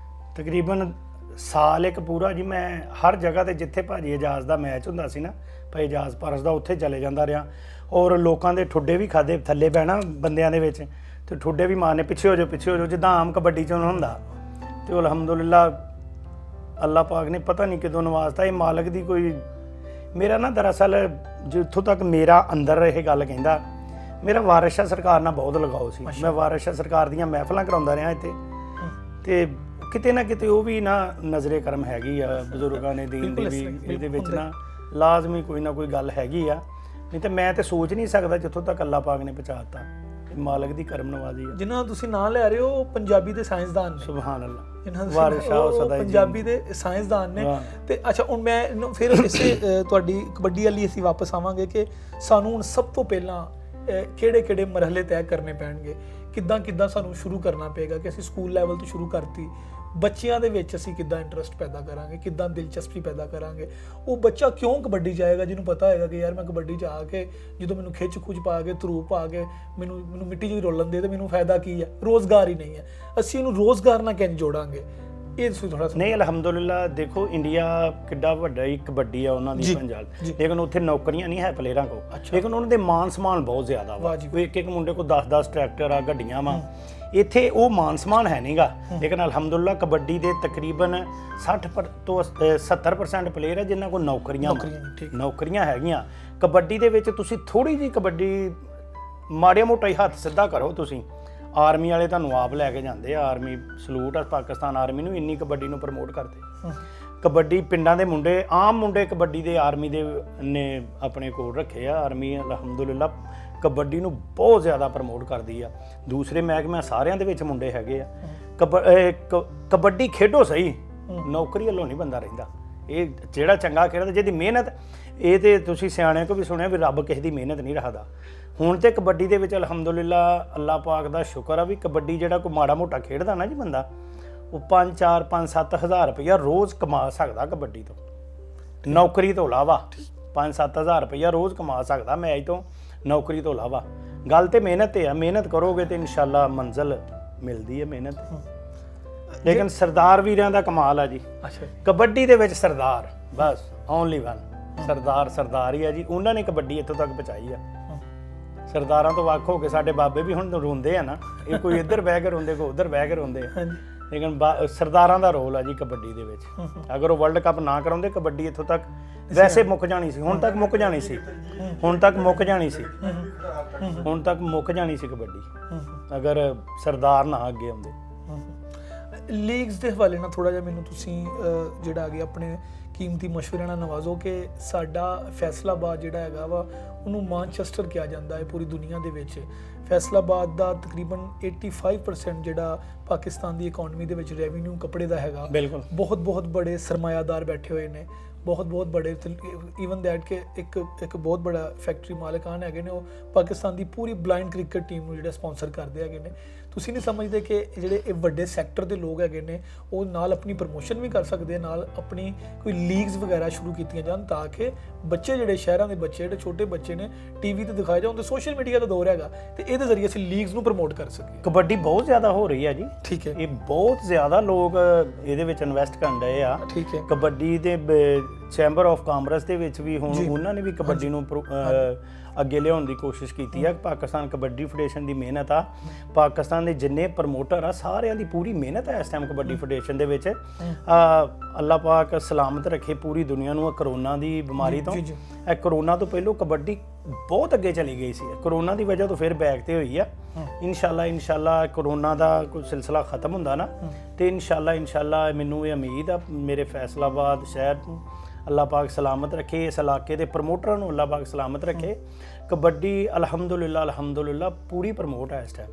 ਤਕਰੀਬਨ ਸਾਲ ਇੱਕ ਪੂਰਾ ਜੀ ਮੈਂ ਹਰ ਜਗ੍ਹਾ ਤੇ ਜਿੱਥੇ ਭਾਜੀ ਇਜਾਜ਼ ਦਾ ਮੈਚ ਹੁੰਦਾ ਸੀ ਨਾ, ਭਾਈ ਇਜਾਜ਼ ਪਾਰਸ ਦਾ, ਉੱਥੇ ਚਲੇ ਜਾਂਦਾ ਰਿਹਾ। ਔਰ ਲੋਕਾਂ ਦੇ ਠੁੱਡੇ ਵੀ ਖਾਦੇ, ਥੱਲੇ ਬਹਿਣਾ ਬੰਦਿਆਂ ਦੇ ਵਿੱਚ, ਤੇ ਠੁੱਡੇ ਵੀ ਮਾਰਨੇ, ਪਿੱਛੇ ਹੋ ਜਾਓ ਜਿੱਦਾਂ ਆਮ ਕਬੱਡੀ 'ਚ ਹੁੰਦਾ। ਤੇ ਅਲਹਮਦੁਲਿਲਾ ਅੱਲਾਹ ਪਾਕ ਨੇ ਪਤਾ ਨਹੀਂ ਕਿਦੋਂ ਨਵਾਜ਼ਤਾ। ਇਹ ਮਾਲਕ ਦੀ ਕੋਈ, ਮੇਰਾ ਨਾ ਦਰਅਸਲ ਜਿੱਥੋਂ ਤੱਕ ਮੇਰਾ ਅੰਦਰ ਇਹ ਗੱਲ ਕਹਿੰਦਾ, ਮੇਰਾ ਵਾਰਿਸ ਸ਼ਾਹ ਸਰਕਾਰ ਨਾਲ ਬਹੁਤ ਲਗਾਓ ਸੀ। ਮੈਂ ਵਾਰਿਸ ਸ਼ਾਹ ਸਰਕਾਰ ਦੀਆਂ ਮਹਿਫਲਾਂ ਕਰਾਉਂਦਾ ਰਿਹਾ ਇੱਥੇ, ਤੇ ਕਿਤੇ ਨਾ ਕਿਤੇ ਉਹ ਵੀ ਨਾ ਨਜ਼ਰੇ ਕਰਮ ਹੈਗੀ ਆ ਬਜ਼ੁਰਗਾਂ ਨੇ ਦੀਨ ਦੀ ਵੀ, ਇਹਦੇ ਵਿੱਚ ਨਾ ਲਾਜ਼ਮੀ ਕੋਈ ਨਾ ਕੋਈ ਗੱਲ ਹੈਗੀ ਆ। ਨਹੀਂ ਤਾਂ ਮੈਂ ਤੇ ਸੋਚ ਨਹੀਂ ਸਕਦਾ ਜਿੱਥੋਂ ਤੱਕ ਅੱਲਾਹ ਪਾਕ ਨੇ ਪਹੁੰਚਾਤਾ। ਮਾਲਕ ਦੀ ਕਰਮ ਨਵਾਜ਼ੀ ਆ। ਜਿਨ੍ਹਾਂ ਤੁਸੀਂ ਨਾਂ ਲੈ ਰਹੇ ਹੋ ਪੰਜਾਬੀ ਦੇ ਸਾਇੰਸਦਾਨ ਨੇ, ਸੁਭਾਨ ਅੱਲਾਹ, ਵਾਰਿਸ ਸ਼ਾਹ ਸਦਾਈ ਪੰਜਾਬੀ ਦੇ ਸਾਇੰਸਦਾਨ ਨੇ। ਤੇ ਅੱਛਾ, ਹੁਣ ਮੈਂ ਫਿਰ ਇਸੇ ਤੁਹਾਡੀ ਕਬੱਡੀ ਵਾਲੀ ਅਸੀਂ ਵਾਪਸ ਆਵਾਂਗੇ ਕਿ ਸਾਨੂੰ ਹੁਣ ਸਭ ਤੋਂ ਪਹਿਲਾਂ ਕਿਹੜੇ ਮਰਹਲੇ ਤੈਅ ਕਰਨੇ ਪੈਣਗੇ, ਕਿੱਦਾਂ ਸਾਨੂੰ ਸ਼ੁਰੂ ਕਰਨਾ ਪਏਗਾ ਕਿ ਅਸੀਂ ਸਕੂਲ ਲੈਵਲ ਤੋਂ ਸ਼ੁਰੂ ਕਰਤੀ, ਬੱਚਿਆਂ ਦੇ ਵਿੱਚ ਅਸੀਂ ਕਿੱਦਾਂ ਇੰਟਰਸਟ ਪੈਦਾ ਕਰਾਂਗੇ, ਕਿੱਦਾਂ ਦਿਲਚਸਪੀ ਪੈਦਾ ਕਰਾਂਗੇ। ਉਹ ਬੱਚਾ ਕਿਉਂ ਕਬੱਡੀ ਜਾਏਗਾ ਜਿਹਨੂੰ ਪਤਾ ਹੋਏਗਾ ਕਿ ਯਾਰ ਮੈਂ ਕਬੱਡੀ 'ਚ ਆ ਕੇ ਜਦੋਂ ਮੈਨੂੰ ਖਿੱਚ ਖੁੱਚ ਪਾ ਕੇ ਧਰੂ ਪਾ ਕੇ ਮੈਨੂੰ ਮਿੱਟੀ 'ਚ ਰੋਲਣ ਦੇ ਤੇ ਮੈਨੂੰ ਫਾਇਦਾ ਕੀ ਹੈ? ਰੋਜ਼ਗਾਰ ਹੀ ਨਹੀਂ ਹੈ। ਅਸੀਂ ਇਹਨੂੰ ਰੋਜ਼ਗਾਰ ਨਾਲ ਕਿੰਝ ਜੋੜਾਂਗੇ? ਇਹ ਤੁਸੀਂ ਥੋੜਾ ਨਹੀਂ। ਅਲਹਮਦੁਲਿਲਾ ਦੇਖੋ, ਇੰਡੀਆ ਕਿੱਡਾ ਵੱਡਾ ਹੀ ਕਬੱਡੀ ਆ ਉਹਨਾਂ ਦੀ ਪੰਜਾਬ, ਲੇਕਿਨ ਉੱਥੇ ਨੌਕਰੀਆਂ ਨਹੀਂ ਹੈ ਪਲੇਅਰਾਂ ਕੋਲ, ਲੇਕਿਨ ਉਹਨਾਂ ਦੇ ਮਾਨ ਸਮਾਨ ਬਹੁਤ ਜ਼ਿਆਦਾ ਵਾ। ਇੱਕ ਮੁੰਡੇ ਕੋਲ 10-10 ਟਰੈਕਟਰ ਆ, ਗੱਡੀਆਂ ਵਾ। ਇੱਥੇ ਉਹ ਮਾਨ ਸਮਾਨ ਹੈ ਨਹੀਂਗਾ, ਲੇਕਿਨ ਅਲਹਮਦੁਲਿਲਾ ਕਬੱਡੀ ਦੇ ਤਕਰੀਬਨ 60 ਤੋਂ 70% ਪਲੇਅਰ ਹੈ ਜਿਨ੍ਹਾਂ ਕੋਲ ਨੌਕਰੀਆਂ ਹੈਗੀਆਂ। ਕਬੱਡੀ ਦੇ ਵਿੱਚ ਤੁਸੀਂ ਥੋੜੀ ਜਿਹੀ ਕਬੱਡੀ ਮਾੜਿਆ ਮੋਟਾ ਹੀ ਹੱਥ ਸਿੱਧਾ ਕਰੋ, ਤੁਸੀਂ ਆਰਮੀ ਵਾਲੇ ਤੁਹਾਨੂੰ ਆਪ ਲੈ ਕੇ ਜਾਂਦੇ ਆ, ਆਰਮੀ ਸਲੂਟ ਆ ਪਾਕਿਸਤਾਨ ਆਰਮੀ ਨੂੰ, ਇੰਨੀ ਕਬੱਡੀ ਨੂੰ ਪ੍ਰਮੋਟ ਕਰਦੇ। ਕਬੱਡੀ ਪਿੰਡਾਂ ਦੇ ਮੁੰਡੇ, ਆਮ ਮੁੰਡੇ ਕਬੱਡੀ ਦੇ ਆਰਮੀ ਦੇ ਨੇ ਆਪਣੇ ਕੋਲ ਰੱਖੇ ਆ। ਆਰਮੀ ਅਲਹਮਦੁਲਿਲਾ ਕਬੱਡੀ ਨੂੰ ਬਹੁਤ ਜ਼ਿਆਦਾ ਪ੍ਰਮੋਟ ਕਰਦੀ ਆ। ਦੂਸਰੇ ਮਹਿਕਮਿਆਂ ਸਾਰਿਆਂ ਦੇ ਵਿੱਚ ਮੁੰਡੇ ਹੈਗੇ ਆ। ਕਬੱਡੀ ਖੇਡੋ ਸਹੀ, ਨੌਕਰੀ ਵੱਲੋਂ ਨਹੀਂ ਬੰਦਾ ਰਹਿੰਦਾ। ਇਹ ਜਿਹੜਾ ਚੰਗਾ ਖੇਡਦਾ, ਜਿਹਦੀ ਮਿਹਨਤ, ਇਹ ਤੇ ਤੁਸੀਂ ਸਿਆਣਿਆਂ ਕੋਲ ਵੀ ਸੁਣਿਆ ਵੀ ਰੱਬ ਕਿਸੇ ਦੀ ਮਿਹਨਤ ਨਹੀਂ ਰੱਖਦਾ। ਹੁਣ ਤੇ ਕਬੱਡੀ ਦੇ ਵਿੱਚ ਅਲਹਮਦੁਲਿਲਾ ਅੱਲਾਹ ਪਾਕ ਦਾ ਸ਼ੁਕਰ ਆ ਵੀ ਕਬੱਡੀ ਜਿਹੜਾ ਕੋਈ ਮਾੜਾ ਮੋਟਾ ਖੇਡਦਾ ਨਾ ਜੀ ਬੰਦਾ, ਉਹ 5-4 5-7 ਹਜ਼ਾਰ ਰੁਪਈਆ ਰੋਜ਼ ਕਮਾ ਸਕਦਾ ਕਬੱਡੀ ਤੋਂ, ਨੌਕਰੀ ਤੋਂ ਇਲਾਵਾ 5-7 ਹਜ਼ਾਰ ਰੁਪਈਆ ਰੋਜ਼ ਕਮਾ ਸਕਦਾ ਮੈਚ ਤੋਂ, ਨੌਕਰੀ ਤੋਂ ਇਲਾਵਾ। ਗੱਲ ਤੇ ਮਿਹਨਤ ਤੇ ਆ, ਮਿਹਨਤ ਕਰੋਗੇ ਤੇ ਇਨਸ਼ਾਅੱਲਾ ਮੰਜ਼ਿਲ ਮਿਲਦੀ ਹੈ ਮਿਹਨਤ। ਲੇਕਿਨ ਸਰਦਾਰ ਵੀਰਾਂ ਦਾ ਕਮਾਲ ਆ ਜੀ। ਅੱਛਾ, ਕਬੱਡੀ ਦੇ ਵਿੱਚ ਸਰਦਾਰ, ਬਸ ਓਨਲੀ ਵਨ ਸਰਦਾਰ ਹੀ ਆ ਜੀ। ਉਹਨਾਂ ਨੇ ਕਬੱਡੀ ਇੱਥੋਂ ਤੱਕ ਪਹੁੰਚਾਈ ਆ। ਸਰਦਾਰਾਂ ਤੋਂ ਵੱਖ ਹੋ ਕੇ ਸਾਡੇ ਬਾਬੇ ਵੀ ਹੁਣ ਰੋਂਦੇ ਆ ਨਾ, ਇਹ ਕੋਈ ਇੱਧਰ ਬਹਿ ਕੇ ਰੋਂਦੇ, ਕੋਈ ਉੱਧਰ ਬਹਿ ਕੇ ਰੋਂਦੇ ਆ। ਲੇਕਿਨ ਸਰਦਾਰਾਂ ਦਾ ਰੋਲ ਆ ਜੀ ਕਬੱਡੀ ਦੇ ਵਿੱਚ। ਅਗਰ ਉਹ ਵਰਲਡ ਕੱਪ ਨਾ ਕਰਾਉਂਦੇ, ਕਬੱਡੀ ਇੱਥੋਂ ਤੱਕ ਵੈਸੇ ਮੁੱਕ ਜਾਣੀ ਸੀ, ਹੁਣ ਤੱਕ ਮੁੱਕ ਜਾਣੀ ਸੀ, ਹੁਣ ਤੱਕ ਮੁੱਕ ਜਾਣੀ ਸੀ, ਹੁਣ ਤੱਕ ਮੁੱਕ ਜਾਣੀ ਸੀ ਕਬੱਡੀ, ਅਗਰ ਸਰਦਾਰ ਨਾ ਅੱਗੇ ਆਉਂਦੇ। ਲੀਗਸ ਦੇ ਹਵਾਲੇ ਨਾਲ ਥੋੜਾ ਜਿਹਾ ਮੈਨੂੰ ਤੁਸੀਂ ਜਿਹੜਾ ਅੱਗੇ ਆਪਣੇ ਕੀਮਤੀ ਮਸ਼ਵਰੇ ਨਾਲ ਨਵਾਜ਼ੋ ਕਿ ਸਾਡਾ ਫੈਸਲਾਬਾਦ ਜਿਹੜਾ ਹੈਗਾ ਵਾ ਉਹਨੂੰ ਮਾਨਚੈਸਟਰ ਕਿਹਾ ਜਾਂਦਾ ਹੈ ਪੂਰੀ ਦੁਨੀਆ ਦੇ ਵਿੱਚ। ਫੈਸਲਾਬਾਦ ਦਾ ਤਕਰੀਬਨ 85% ਜਿਹੜਾ ਪਾਕਿਸਤਾਨ ਦੀ ਇਕਨੋਮੀ ਦੇ ਵਿੱਚ ਰੈਵਨਿਊ ਕੱਪੜੇ ਦਾ ਹੈਗਾ। ਬਿਲਕੁਲ, ਬਹੁਤ ਬੜੇ ਸਰਮਾਇਆਦਾਰ ਬੈਠੇ ਹੋਏ ਨੇ, ਬਹੁਤ ਬੜੇ, ਈਵਨ ਦੈਟ ਕਿ ਇੱਕ ਬਹੁਤ ਬੜਾ ਫੈਕਟਰੀ ਮਾਲਕਾਨ ਹੈਗੇ ਨੇ, ਉਹ ਪਾਕਿਸਤਾਨ ਦੀ ਪੂਰੀ ਬਲਾਈਂਡ ਕ੍ਰਿਕਟ ਟੀਮ ਨੂੰ ਜਿਹੜਾ ਸਪਾਂਸਰ ਕਰਦੇ ਹੈਗੇ ਨੇ। ਤੁਸੀਂ ਨਹੀਂ ਸਮਝਦੇ ਕਿ ਜਿਹੜੇ ਇਹ ਵੱਡੇ ਸੈਕਟਰ ਦੇ ਲੋਕ ਹੈਗੇ ਨੇ ਉਹ ਨਾਲ ਆਪਣੀ ਪ੍ਰਮੋਸ਼ਨ ਵੀ ਕਰ ਸਕਦੇ, ਨਾਲ ਆਪਣੀ ਕੋਈ ਲੀਗਸ ਵਗੈਰਾ ਸ਼ੁਰੂ ਕੀਤੀਆਂ ਜਾਣ ਤਾਂ ਕਿ ਬੱਚੇ ਜਿਹੜੇ ਸ਼ਹਿਰਾਂ ਦੇ ਬੱਚੇ, ਜਿਹੜੇ ਛੋਟੇ ਬੱਚੇ ਨੇ, ਟੀਵੀ ਤੇ ਦਿਖਾਏ ਜਾਣ। ਤੇ ਸੋਸ਼ਲ ਮੀਡੀਆ ਦਾ ਦੌਰ ਹੈਗਾ ਤੇ ਇਹਦੇ ਜ਼ਰੀਏ ਅਸੀਂ ਲੀਗਸ ਨੂੰ ਪ੍ਰਮੋਟ ਕਰ ਸਕੀਏ। ਕਬੱਡੀ ਬਹੁਤ ਜ਼ਿਆਦਾ ਹੋ ਰਹੀ ਹੈ ਜੀ। ਠੀਕ ਹੈ, ਇਹ ਬਹੁਤ ਜ਼ਿਆਦਾ ਲੋਕ ਇਹਦੇ ਵਿੱਚ ਇਨਵੈਸਟ ਕਰਨ ਰਹੇ ਆ। ਠੀਕ ਹੈ, ਕਬੱਡੀ ਦੇ ਚੈਂਬਰ ਆਫ ਕਾਮਰਸ ਦੇ ਵਿੱਚ ਵੀ ਹੁਣ ਉਹਨਾਂ ਨੇ ਵੀ ਕਬੱਡੀ ਨੂੰ ਅੱਗੇ ਲਿਆਉਣ ਦੀ ਕੋਸ਼ਿਸ਼ ਕੀਤੀ ਆ। ਪਾਕਿਸਤਾਨ ਕਬੱਡੀ ਫੈਡਰੇਸ਼ਨ ਦੀ ਮਿਹਨਤ ਆ, ਪਾਕਿਸਤਾਨ ਦੇ ਜਿੰਨੇ ਪ੍ਰਮੋਟਰ ਆ ਸਾਰਿਆਂ ਦੀ ਪੂਰੀ ਮਿਹਨਤ ਹੈ ਇਸ ਟਾਈਮ ਕਬੱਡੀ ਫੈਡਰੇਸ਼ਨ ਦੇ ਵਿੱਚ। ਅੱਲਾਹ ਪਾਕ ਸਲਾਮਤ ਰੱਖੇ ਪੂਰੀ ਦੁਨੀਆ ਨੂੰ ਕਰੋਨਾ ਦੀ ਬਿਮਾਰੀ ਤੋਂ। ਇਹ ਕਰੋਨਾ ਤੋਂ ਪਹਿਲਾਂ ਕਬੱਡੀ ਬਹੁਤ ਅੱਗੇ ਚਲੀ ਗਈ ਸੀ, ਕਰੋਨਾ ਦੀ ਵਜ੍ਹਾ ਤੋਂ ਫਿਰ ਬੈਕ ਤੇ ਹੋਈ ਆ। ਇਨਸ਼ਾਅੱਲਾ ਕਰੋਨਾ ਦਾ ਕੋਈ ਸਿਲਸਿਲਾ ਖਤਮ ਹੁੰਦਾ ਨਾ ਤੇ ਇਨਸ਼ਾਅੱਲਾ ਮੈਨੂੰ ਇਹ ਉਮੀਦ ਆ ਮੇਰੇ ਫੈਸਲਾਬਾਦ ਸ਼ਹਿਰ ਨੂੰ ਅੱਲਾਹ ਪਾਕ ਸਲਾਮਤ ਰੱਖੇ, ਇਸ ਇਲਾਕੇ ਦੇ ਪ੍ਰਮੋਟਰਾਂ ਨੂੰ ਅੱਲਾਹ ਪਾਕ ਸਲਾਮਤ ਰੱਖੇ। ਕਬੱਡੀ ਅਲਹਮਦੁਲਿਲਾ ਪੂਰੀ ਪ੍ਰਮੋਟ ਹੈ ਇਸ ਟਾਈਮ।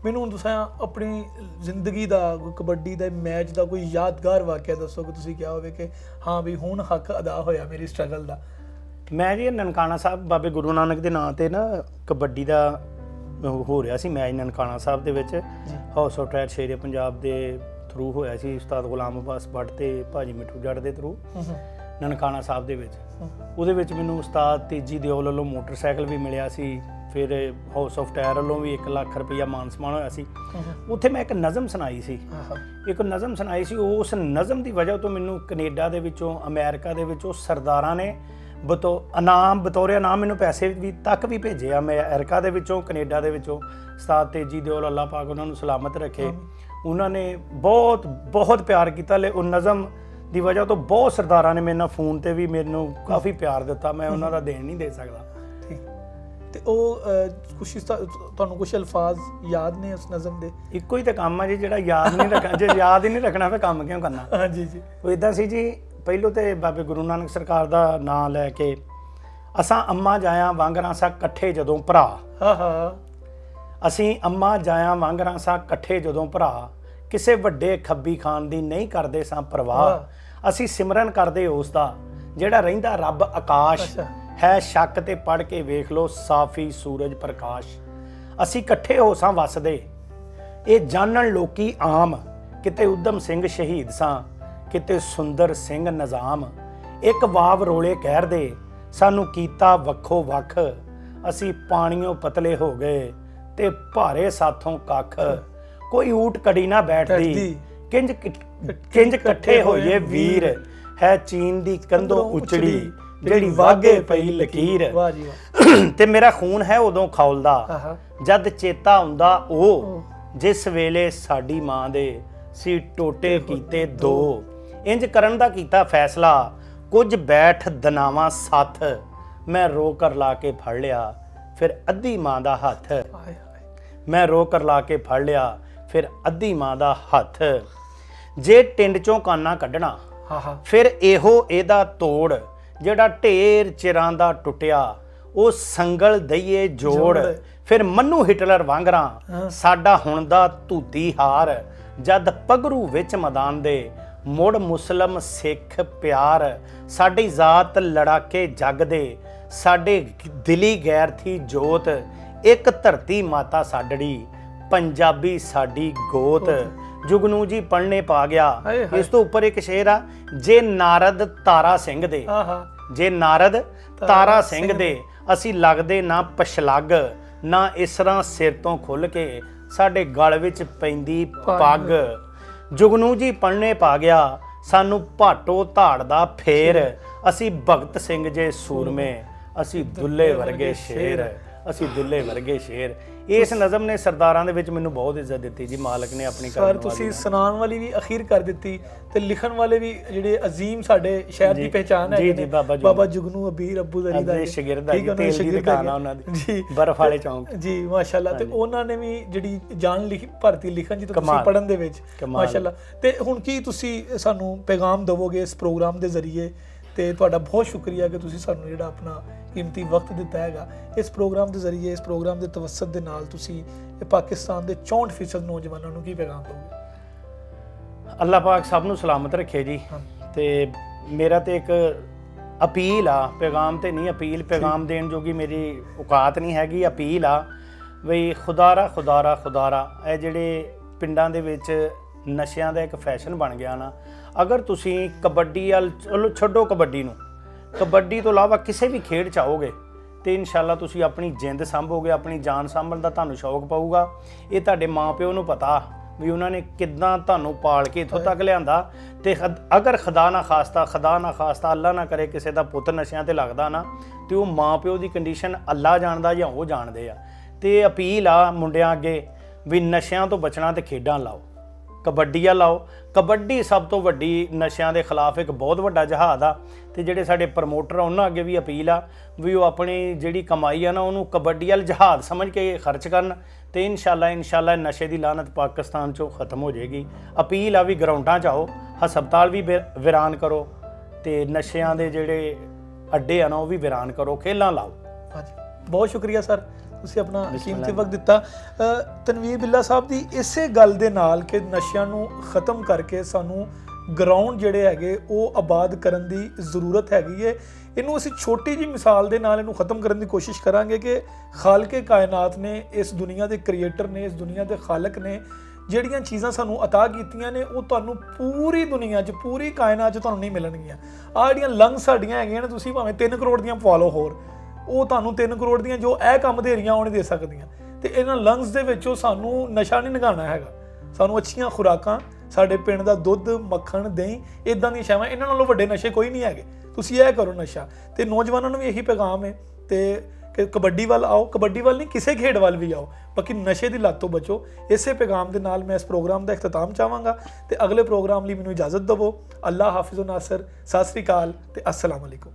ਮੈਨੂੰ ਹੁਣ ਤੁਸੀਂ ਆਪਣੀ ਜ਼ਿੰਦਗੀ ਦਾ ਕਬੱਡੀ ਦਾ ਮੈਚ ਦਾ ਕੋਈ ਯਾਦਗਾਰ ਵਾਕਿਆ ਦੱਸੋ ਕਿ ਤੁਸੀਂ ਕਿਹਾ ਹੋਵੇ ਕਿ ਹਾਂ ਵੀ ਹੁਣ ਹੱਕ ਅਦਾ ਹੋਇਆ ਮੇਰੀ ਸਟਰਗਲ ਦਾ। ਮੈਂ ਜੀ ਨਨਕਾਣਾ ਸਾਹਿਬ ਬਾਬੇ ਗੁਰੂ ਨਾਨਕ ਦੇ ਨਾਂ ਤੇ ਨਾ ਕਬੱਡੀ ਦਾ ਹੋ ਰਿਹਾ ਸੀ ਮੈਚ ਨਨਕਾਣਾ ਸਾਹਿਬ ਦੇ ਵਿੱਚ। ਹਾਊਸ ਆਫ ਟ੍ਰੈਡ ਸ਼ੇਰੇ ਪੰਜਾਬ ਦੇ ਥਰੂ ਹੋਇਆ ਸੀ, ਉਸਤਾਦ ਗੁਲਾਮ ਅਬਾਸ ਭੱਟ ਤੇ ਭਾਜੀ ਮਿੱਠੂ ਜੱਟ ਦੇ ਥਰੂ ਨਨਕਾਣਾ ਸਾਹਿਬ ਦੇ ਵਿੱਚ। ਉਹਦੇ ਵਿੱਚ ਮੈਨੂੰ ਉਸਤਾਦ ਤੇਜੀ ਦਿਓਲ ਵੱਲੋਂ ਮੋਟਰਸਾਈਕਲ ਵੀ ਮਿਲਿਆ ਸੀ, ਫਿਰ ਹਾਊਸ ਆਫ ਟਾਇਰ ਵੱਲੋਂ ਵੀ 1 ਲੱਖ ਰੁਪਈਆ ਮਾਨ ਸਨਮਾਨ ਹੋਇਆ ਸੀ। ਉੱਥੇ ਮੈਂ ਇੱਕ ਨਜ਼ਮ ਸੁਣਾਈ ਸੀ, ਉਸ ਨਜ਼ਮ ਦੀ ਵਜ੍ਹਾ ਤੋਂ ਮੈਨੂੰ ਕੈਨੇਡਾ ਦੇ ਵਿੱਚੋਂ, ਅਮਰੀਕਾ ਦੇ ਵਿੱਚੋਂ ਸਰਦਾਰਾਂ ਨੇ ਬਤੌਰ ਇਨਾਮ ਮੈਨੂੰ ਪੈਸੇ ਵੀ ਤੱਕ ਵੀ ਭੇਜੇ ਆ। ਅਮਰੀਕਾ ਦੇ ਵਿੱਚੋਂ, ਕੈਨੇਡਾ ਦੇ ਵਿੱਚੋਂ ਉਸਤਾਦ ਤੇਜੀ ਦਿਓਲ ਅੱਲਾਹ ਪਾਕ ਉਹਨਾਂ ਨੂੰ ਸਲਾਮਤ ਰੱਖੇ, ਉਹਨਾਂ ਨੇ ਬਹੁਤ ਪਿਆਰ ਕੀਤਾ। ਉਹ ਨਜ਼ਮ ਦੀ ਵਜ੍ਹਾ ਤੋਂ ਬਹੁਤ ਸਰਦਾਰਾਂ ਨੇ ਮੇਰੇ ਨਾਲ ਫੋਨ ਤੇ ਵੀ ਮੈਨੂੰ ਕਾਫੀ ਪਿਆਰ ਦਿੱਤਾ, ਮੈਂ ਉਹਨਾਂ ਦਾ ਦੇਣ ਨਹੀਂ ਦੇ ਸਕਦਾ। ਤੇ ਉਹ ਤੁਹਾਨੂੰ ਕੁਝ ਅਲਫਾਜ਼ ਯਾਦ ਨੇ ਉਸ ਨਜ਼ਮ ਦੇ? ਇੱਕੋ ਹੀ ਤਾਂ ਕੰਮ ਆ ਜੀ ਜਿਹੜਾ ਯਾਦ ਨਹੀਂ ਰੱਖਣਾ, ਜੇ ਯਾਦ ਹੀ ਨਹੀਂ ਰੱਖਣਾ ਫਿਰ ਕੰਮ ਕਿਉਂ ਕਰਨਾ। ਹਾਂਜੀ ਜੀ, ਉਹ ਇਦਾਂ ਸੀ ਜੀ, ਪਹਿਲੋਂ ਤੇ ਬਾਬੇ ਗੁਰੂ ਨਾਨਕ ਸਰਕਾਰ ਦਾ ਨਾਂ ਲੈ ਕੇ, ਅਸਾਂ ਅੰਮਾ ਜਾਇਆ ਵਾਂਗਰਾਂ ਸਾਂ ਇਕੱਠੇ ਜਦੋਂ ਭਰਾ, ਅਸੀਂ ਅੰਮਾ ਜਾਇਆ ਵਾਂਗਰਾਂ ਸਾਂ ਇਕੱਠੇ ਜਦੋਂ ਭਰਾ, ਕਿਸੇ ਵੱਡੇ ਖੱਬੀ ਖਾਨ ਦੀ ਨਹੀਂ ਕਰਦੇ ਸਾਂ ਪਰਵਾਹ, ਅਸੀਂ ਸਿਮਰਨ ਕਰਦੇ ਉਸ ਦਾ ਜਿਹੜਾ ਰਹਿੰਦਾ ਰੱਬ ਆਕਾਸ਼, ਹੈ ਸ਼ੱਕ ਤੇ ਪੜ ਕੇ ਵੇਖ ਲੋ ਸਾਫੀ ਸੂਰਜ ਪ੍ਰਕਾਸ਼, ਅਸੀਂ ਇਕੱਠੇ ਹੋ ਸਾਂ ਵਸਦੇ ਇਹ ਜਾਣਨ ਲੋਕੀ ਆਮ, ਕਿਤੇ ਉਦਮ ਸਿੰਘ ਸ਼ਹੀਦ ਸਾਂ ਕਿਤੇ ਸੁੰਦਰ ਸਿੰਘ ਨਿਜ਼ਾਮ, ਇੱਕ ਵਾਵ ਰੋਲੇ ਕਹਿਰਦੇ ਸਾਨੂੰ ਕੀਤਾ ਵੱਖੋ ਵੱਖ, ਅਸੀਂ ਪਾਣੀਓਂ ਪਤਲੇ ਹੋ ਗਏ ਤੇ ਭਾਰੇ ਸਾਥੋਂ ਕੱਖ, ਕੋਈ ਊਟ ਕੜੀ ਨਾ ਬੈਠਦੀ ਕਿੰਜ ਇਕੱਠੇ ਹੋਈਏ ਵੀਰ, ਹੈ ਚੀਨ ਦੀ ਕੰਧੋਂ ਉਚੜੀ ਜਿਹੜੀ ਵਾਗੇ ਪਈ ਲਕੀਰ, ਤੇ ਮੇਰਾ ਖੂਨ ਹੈ ਉਦੋਂ ਖੌਲਦਾ ਜਦ ਚੇਤਾ ਆਉਂਦਾ ਉਹ, ਜਿਸ ਵੇਲੇ ਸਾਡੀ ਮਾਂ ਦੇ ਸੀ ਟੋਟੇ ਕੀਤੇ ਦੋ, ਇੰਜ ਕਰਨ ਦਾ ਕੀਤਾ ਫੈਸਲਾ ਕੁਝ ਬੈਠ ਦਨਾਵਾਂ ਸੱਥ, ਮੈਂ ਰੋ ਕਰ ਲਾ ਕੇ ਫੜ ਲਿਆ ਫਿਰ ਅੱਧੀ ਮਾਂ ਦਾ ਹੱਥ, ਮੈਂ ਰੋ ਕਰ ਲਾ ਕੇ ਫੜ ਲਿਆ ਫਿਰ ਅੱਧੀ ਮਾਂ ਦਾ ਹੱਥ। ਜੇ ਟਿੰਡ ਚੋਂ ਕਾਨਾ ਕੱਢਣਾ ਹਾਂ ਫਿਰ ਇਹੋ ਇਹਦਾ ਤੋੜ, ਜਿਹੜਾ ਢੇਰ ਚਿਰਾਂ ਦਾ ਟੁੱਟਿਆ ਉਹ ਸੰਗਲ ਦਈਏ ਜੋੜ। ਫਿਰ ਮੰਨੂ ਹਿਟਲਰ ਵਾਂਗਰਾਂ ਸਾਡਾ ਹੁਣ ਦਾ ਧੂਤੀ ਹਾਰ, ਜਦ ਪਗਰੂ ਵਿੱਚ ਮੈਦਾਨ ਦੇ ਮੁੜ ਮੁਸਲਮ ਸਿੱਖ ਪਿਆਰ। ਸਾਡੀ ਜ਼ਾਤ ਲੜਾਕੇ ਜੱਗ ਦੇ ਸਾਡੇ ਦਿਲੀ ਗੈਰ ਥੀ ਜੋਤ, ਇੱਕ ਧਰਤੀ ਮਾਤਾ ਸਾਡੜੀ ਪੰਜਾਬੀ ਸਾਡੀ ਗੋਤ। ਜੁਗਨੂ ਜੀ ਪੜ੍ਹਨੇ ਪਾ ਗਿਆ। ਇਸ ਤੋਂ ਉੱਪਰ ਇੱਕ ਸ਼ੇਰ ਆ, ਜੇ ਨਾਰਦ ਤਾਰਾ ਸਿੰਘ ਦੇ, ਜੇ ਨਾਰਦ ਤਾਰਾ ਸਿੰਘ ਦੇ ਅਸੀਂ ਲੱਗਦੇ ਨਾ ਪਛਲੱਗ, ਨਾ ਇਸਰਾਂ ਸਿਰ ਤੋਂ ਖੁੱਲ ਕੇ ਸਾਡੇ ਗਲ ਵਿੱਚ ਪੈਂਦੀ ਪੱਗ। ਜੁਗਨੂ ਜੀ ਪੜ੍ਹਨੇ ਪਾ ਗਿਆ ਸਾਨੂੰ ਭਾਟੋ ਧਾੜ ਦਾ ਫੇਰ, ਅਸੀਂ ਭਗਤ ਸਿੰਘ ਜੇ ਸੂਰਮੇ, ਅਸੀਂ ਦੁੱਲੇ ਵਰਗੇ ਸ਼ੇਰ, ਅਸੀਂ ਦੁੱਲੇ ਵਰਗੇ ਸ਼ੇਰ। ਇਸ ਨਜ਼ਮ ਨੇ ਸਰਦਾਰਾਂ ਦੇ ਵਿੱਚ ਮੈਨੂੰ ਬਹੁਤ ਇੱਜ਼ਤ ਦਿੱਤੀ ਜੀ, ਮਾਲਕ ਨੇ ਆਪਣੀ ਕਰਨ ਸਰ ਤੁਸੀਂ ਸੁਣਾਉਣ ਵਾਲੀ ਵੀ ਅਖੀਰ ਕਰ ਦਿੱਤੀ ਤੇ ਲਿਖਣ ਵਾਲੇ ਵੀ ਜਿਹੜੇ ਅਜ਼ੀਮ ਸਾਡੇ ਸ਼ਹਿਰ ਦੀ ਪਹਿਚਾਨ ਹੈ ਜੀ ਬਾਬਾ ਜੁਗਨੂ ਅਬੀਰ ਅੱਬੂ ਜ਼ਰੀ ਦਾ ਸ਼ਾਗਿਰਦ ਹੈ, ਤੇਲ ਦੀ ਦੁਕਾਨ ਆ ਉਹਨਾਂ ਦੀ ਜੀ, ਬਰਫ ਵਾਲੇ ਚੌਂਕ ਜੀ ਮਾਸ਼ਾਅੱਲਾ। ਤੇ ਉਹਨਾਂ ਨੇ ਵੀ ਜਿਹੜੀ ਜਾਨ ਲਿਖੀ ਭਰਤੀ ਲਿਖਣ ਚ ਤੁਸੀਂ ਪੜਨ ਦੇ ਵਿੱਚ ਮਾਸ਼ਾਅੱਲਾ। ਤੇ ਹੁਣ ਕੀ ਤੁਸੀਂ ਸਾਨੂੰ ਪੈਗਾਮ ਦਵੋਗੇ ਇਸ ਪ੍ਰੋਗਰਾਮ ਦੇ ਜ਼ਰੀਏ? ਤੇ ਤੁਹਾਡਾ ਬਹੁਤ ਸ਼ੁਕਰੀਆ ਕਿ ਤੁਸੀਂ ਸਾਨੂੰ ਜਿਹੜਾ ਆਪਣਾ ਕੀਮਤੀ ਵਕਤ ਦਿੱਤਾ ਹੈਗਾ ਇਸ ਪ੍ਰੋਗਰਾਮ ਦੇ ਜ਼ਰੀਏ। ਇਸ ਪ੍ਰੋਗਰਾਮ ਦੇ ਤਵੱਸਤ ਦੇ ਨਾਲ ਤੁਸੀਂ ਪਾਕਿਸਤਾਨ ਦੇ 64% ਨੌਜਵਾਨਾਂ ਨੂੰ ਕੀ ਪੈਗਾਮ ਦਿਓਗੇ? ਅੱਲਾਹ ਪਾਕ ਸਭ ਨੂੰ ਸਲਾਮਤ ਰੱਖੇ ਜੀ। ਤੇ ਮੇਰਾ ਤੇ ਇੱਕ ਅਪੀਲ ਆ, ਪੈਗਾਮ ਤੇ ਨਹੀਂ, ਅਪੀਲ, ਪੈਗਾਮ ਦੇਣ ਜੋਗੀ ਮੇਰੀ ਔਕਾਤ ਨਹੀਂ ਹੈਗੀ, ਅਪੀਲ ਆ ਬਈ ਖੁਦਾਰਾ ਖੁਦਾਰਾ ਖੁਦਾਰਾ। ਇਹ ਜਿਹੜੇ ਪਿੰਡਾਂ ਦੇ ਵਿੱਚ ਨਸ਼ਿਆਂ ਦਾ ਇੱਕ ਫੈਸ਼ਨ ਬਣ ਗਿਆ ਨਾ, ਅਗਰ ਤੁਸੀਂ ਕਬੱਡੀ ਵੱਲ, ਚਲੋ ਛੱਡੋ ਕਬੱਡੀ ਨੂੰ, ਕਬੱਡੀ ਤੋਂ ਇਲਾਵਾ ਕਿਸੇ ਵੀ ਖੇਡ ਚਾਹੋਗੇ ਤੇ ਇਨਸ਼ਾਅੱਲਾ ਤੁਸੀਂ ਆਪਣੀ ਜਿੰਦ ਸੰਭੋਗੇ, ਆਪਣੀ ਜਾਨ ਸੰਭਣ ਦਾ ਤੁਹਾਨੂੰ ਸ਼ੌਕ ਪਊਗਾ। ਇਹ ਤੁਹਾਡੇ ਮਾਪਿਓ ਨੂੰ ਪਤਾ ਵੀ ਉਹਨਾਂ ਨੇ ਕਿੱਦਾਂ ਤੁਹਾਨੂੰ ਪਾਲ ਕੇ ਇੱਥੋਂ ਤੱਕ ਲਿਆਂਦਾ। ਤੇ ਅਗਰ ਖੁਦਾ ਨਾ ਖਾਸਤਾ ਅੱਲਾ ਨਾ ਕਰੇ ਕਿਸੇ ਦਾ ਪੁੱਤ ਨਸ਼ਿਆਂ ਤੇ ਲੱਗਦਾ ਨਾ, ਤੇ ਉਹ ਮਾਪਿਓ ਦੀ ਕੰਡੀਸ਼ਨ ਅੱਲਾ ਜਾਣਦਾ ਜਾਂ ਉਹ ਜਾਣਦੇ ਆ। ਤੇ ਅਪੀਲ ਆ ਮੁੰਡਿਆਂ ਅੱਗੇ ਵੀ ਨਸ਼ਿਆਂ ਤੋਂ ਬਚਣਾ ਤੇ ਖੇਡਾਂ ਲਾਓ, ਕਬੱਡੀ ਲਾਓ। ਕਬੱਡੀ ਸਭ ਤੋਂ ਵੱਡੀ ਨਸ਼ਿਆਂ ਦੇ ਖਿਲਾਫ ਇੱਕ ਬਹੁਤ ਵੱਡਾ ਜਹਾਦ ਆ। ਤੇ ਜਿਹੜੇ ਸਾਡੇ ਪ੍ਰਮੋਟਰ ਆ ਉਹਨਾਂ ਅੱਗੇ ਵੀ ਅਪੀਲ ਆ ਵੀ ਉਹ ਆਪਣੀ ਜਿਹੜੀ ਕਮਾਈ ਆ ਨਾ ਉਹਨੂੰ ਕਬੱਡੀ ਵੱਲ ਜਹਾਦ ਸਮਝ ਕੇ ਖਰਚ ਕਰਨ। ਤੇ ਇਨਸ਼ਾਅੱਲਾ ਨਸ਼ੇ ਦੀ ਲਾਨਤ ਪਾਕਿਸਤਾਨ ਚੋਂ ਖਤਮ ਹੋ ਜਾਏਗੀ। ਅਪੀਲ ਆ ਵੀ ਗਰਾਊਂਡਾਂ 'ਚ ਆਓ, ਹਸਪਤਾਲ ਵੀ ਵੀਰਾਨ ਕਰੋ ਤੇ ਨਸ਼ਿਆਂ ਦੇ ਜਿਹੜੇ ਅੱਡੇ ਆ ਨਾ ਉਹ ਵੀ ਵੀਰਾਨ ਕਰੋ, ਖੇਲਾਂ ਲਾਓ। ਹਾਂਜੀ, ਬਹੁਤ ਸ਼ੁਕਰੀਆ ਸਰ, ਤੁਸੀਂ ਆਪਣਾ ਕੀਮਤੀ ਵਕਤ ਦਿੱਤਾ। ਤਨਵੀਰ ਬਿੱਲਾ ਸਾਹਿਬ ਦੀ ਇਸੇ ਗੱਲ ਦੇ ਨਾਲ ਕਿ ਨਸ਼ਿਆਂ ਨੂੰ ਖਤਮ ਕਰਕੇ ਸਾਨੂੰ ਗਰਾਊਂਡ ਜਿਹੜੇ ਹੈਗੇ ਉਹ ਆਬਾਦ ਕਰਨ ਦੀ ਜ਼ਰੂਰਤ ਹੈਗੀ ਹੈ। ਇਹਨੂੰ ਅਸੀਂ ਛੋਟੀ ਜਿਹੀ ਮਿਸਾਲ ਦੇ ਨਾਲ ਇਹਨੂੰ ਖਤਮ ਕਰਨ ਦੀ ਕੋਸ਼ਿਸ਼ ਕਰਾਂਗੇ ਕਿ ਖਾਲਕੇ ਕਾਇਨਾਤ ਨੇ, ਇਸ ਦੁਨੀਆ ਦੇ ਕ੍ਰੀਏਟਰ ਨੇ, ਇਸ ਦੁਨੀਆ ਦੇ ਖਾਲਕ ਨੇ ਜਿਹੜੀਆਂ ਚੀਜ਼ਾਂ ਸਾਨੂੰ ਅਤਾ ਕੀਤੀਆਂ ਨੇ ਉਹ ਤੁਹਾਨੂੰ ਪੂਰੀ ਦੁਨੀਆ 'ਚ, ਪੂਰੀ ਕਾਇਨਾਤ 'ਚ ਤੁਹਾਨੂੰ ਨਹੀਂ ਮਿਲਣਗੀਆਂ। ਆਹ ਜਿਹੜੀਆਂ ਲੰਗਸ ਸਾਡੀਆਂ ਹੈਗੀਆਂ ਨੇ, ਤੁਸੀਂ ਭਾਵੇਂ 3 ਕਰੋੜ ਦੀਆਂ ਪਵਾ ਲਓ ਹੋਰ, ਉਹ ਤੁਹਾਨੂੰ 3 ਕਰੋੜ ਦੀਆਂ ਜੋ ਇਹ ਕੰਮ ਦੇ ਰਹੀਆਂ ਉਹ ਨਹੀਂ ਦੇ ਸਕਦੀਆਂ। ਤੇ ਇਹਨਾਂ ਲੰਗਸ ਦੇ ਵਿੱਚੋਂ ਸਾਨੂੰ ਨਸ਼ਾ ਨਹੀਂ ਨਿਗਾਉਣਾ ਹੈਗਾ, ਸਾਨੂੰ ਅੱਛੀਆਂ ਖੁਰਾਕਾਂ, ਸਾਡੇ ਪਿੰਡ ਦਾ ਦੁੱਧ, ਮੱਖਣ, ਦਹੀਂ, ਇਦਾਂ ਦੀਆਂ ਸ਼ੈਵਾਂ, ਇਹਨਾਂ ਨਾਲੋਂ ਵੱਡੇ ਨਸ਼ੇ ਕੋਈ ਨਹੀਂ ਹੈਗੇ। ਤੁਸੀਂ ਇਹ ਕਰੋ ਨਸ਼ਾ। ਤੇ ਨੌਜਵਾਨਾਂ ਨੂੰ ਵੀ ਇਹੀ ਪੈਗਾਮ ਹੈ ਤੇ ਕਿ ਕਬੱਡੀ ਵੱਲ ਆਓ, ਕਬੱਡੀ ਵੱਲ ਨਹੀਂ ਕਿਸੇ ਖੇਡ ਵੱਲ ਵੀ ਆਓ, ਬਾਕੀ ਨਸ਼ੇ ਦੀ ਲੱਤ ਤੋਂ ਬਚੋ। ਇਸੇ ਪੈਗਾਮ ਦੇ ਨਾਲ ਮੈਂ ਇਸ ਪ੍ਰੋਗਰਾਮ ਦਾ ਇਖਤਤਾਮ ਚਾਹਾਂਗਾ ਤੇ ਅਗਲੇ ਪ੍ਰੋਗਰਾਮ ਲਈ ਮੈਨੂੰ ਇਜਾਜ਼ਤ ਦਿਵੋ। ਅੱਲਾ ਹਾਫਿਜ਼ ਨਾਸਰ, ਸਤਿ ਸ੍ਰੀ ਅਕਾਲ ਤੇ ਅਸਲਾਮ ਅਲੈਕੁਮ।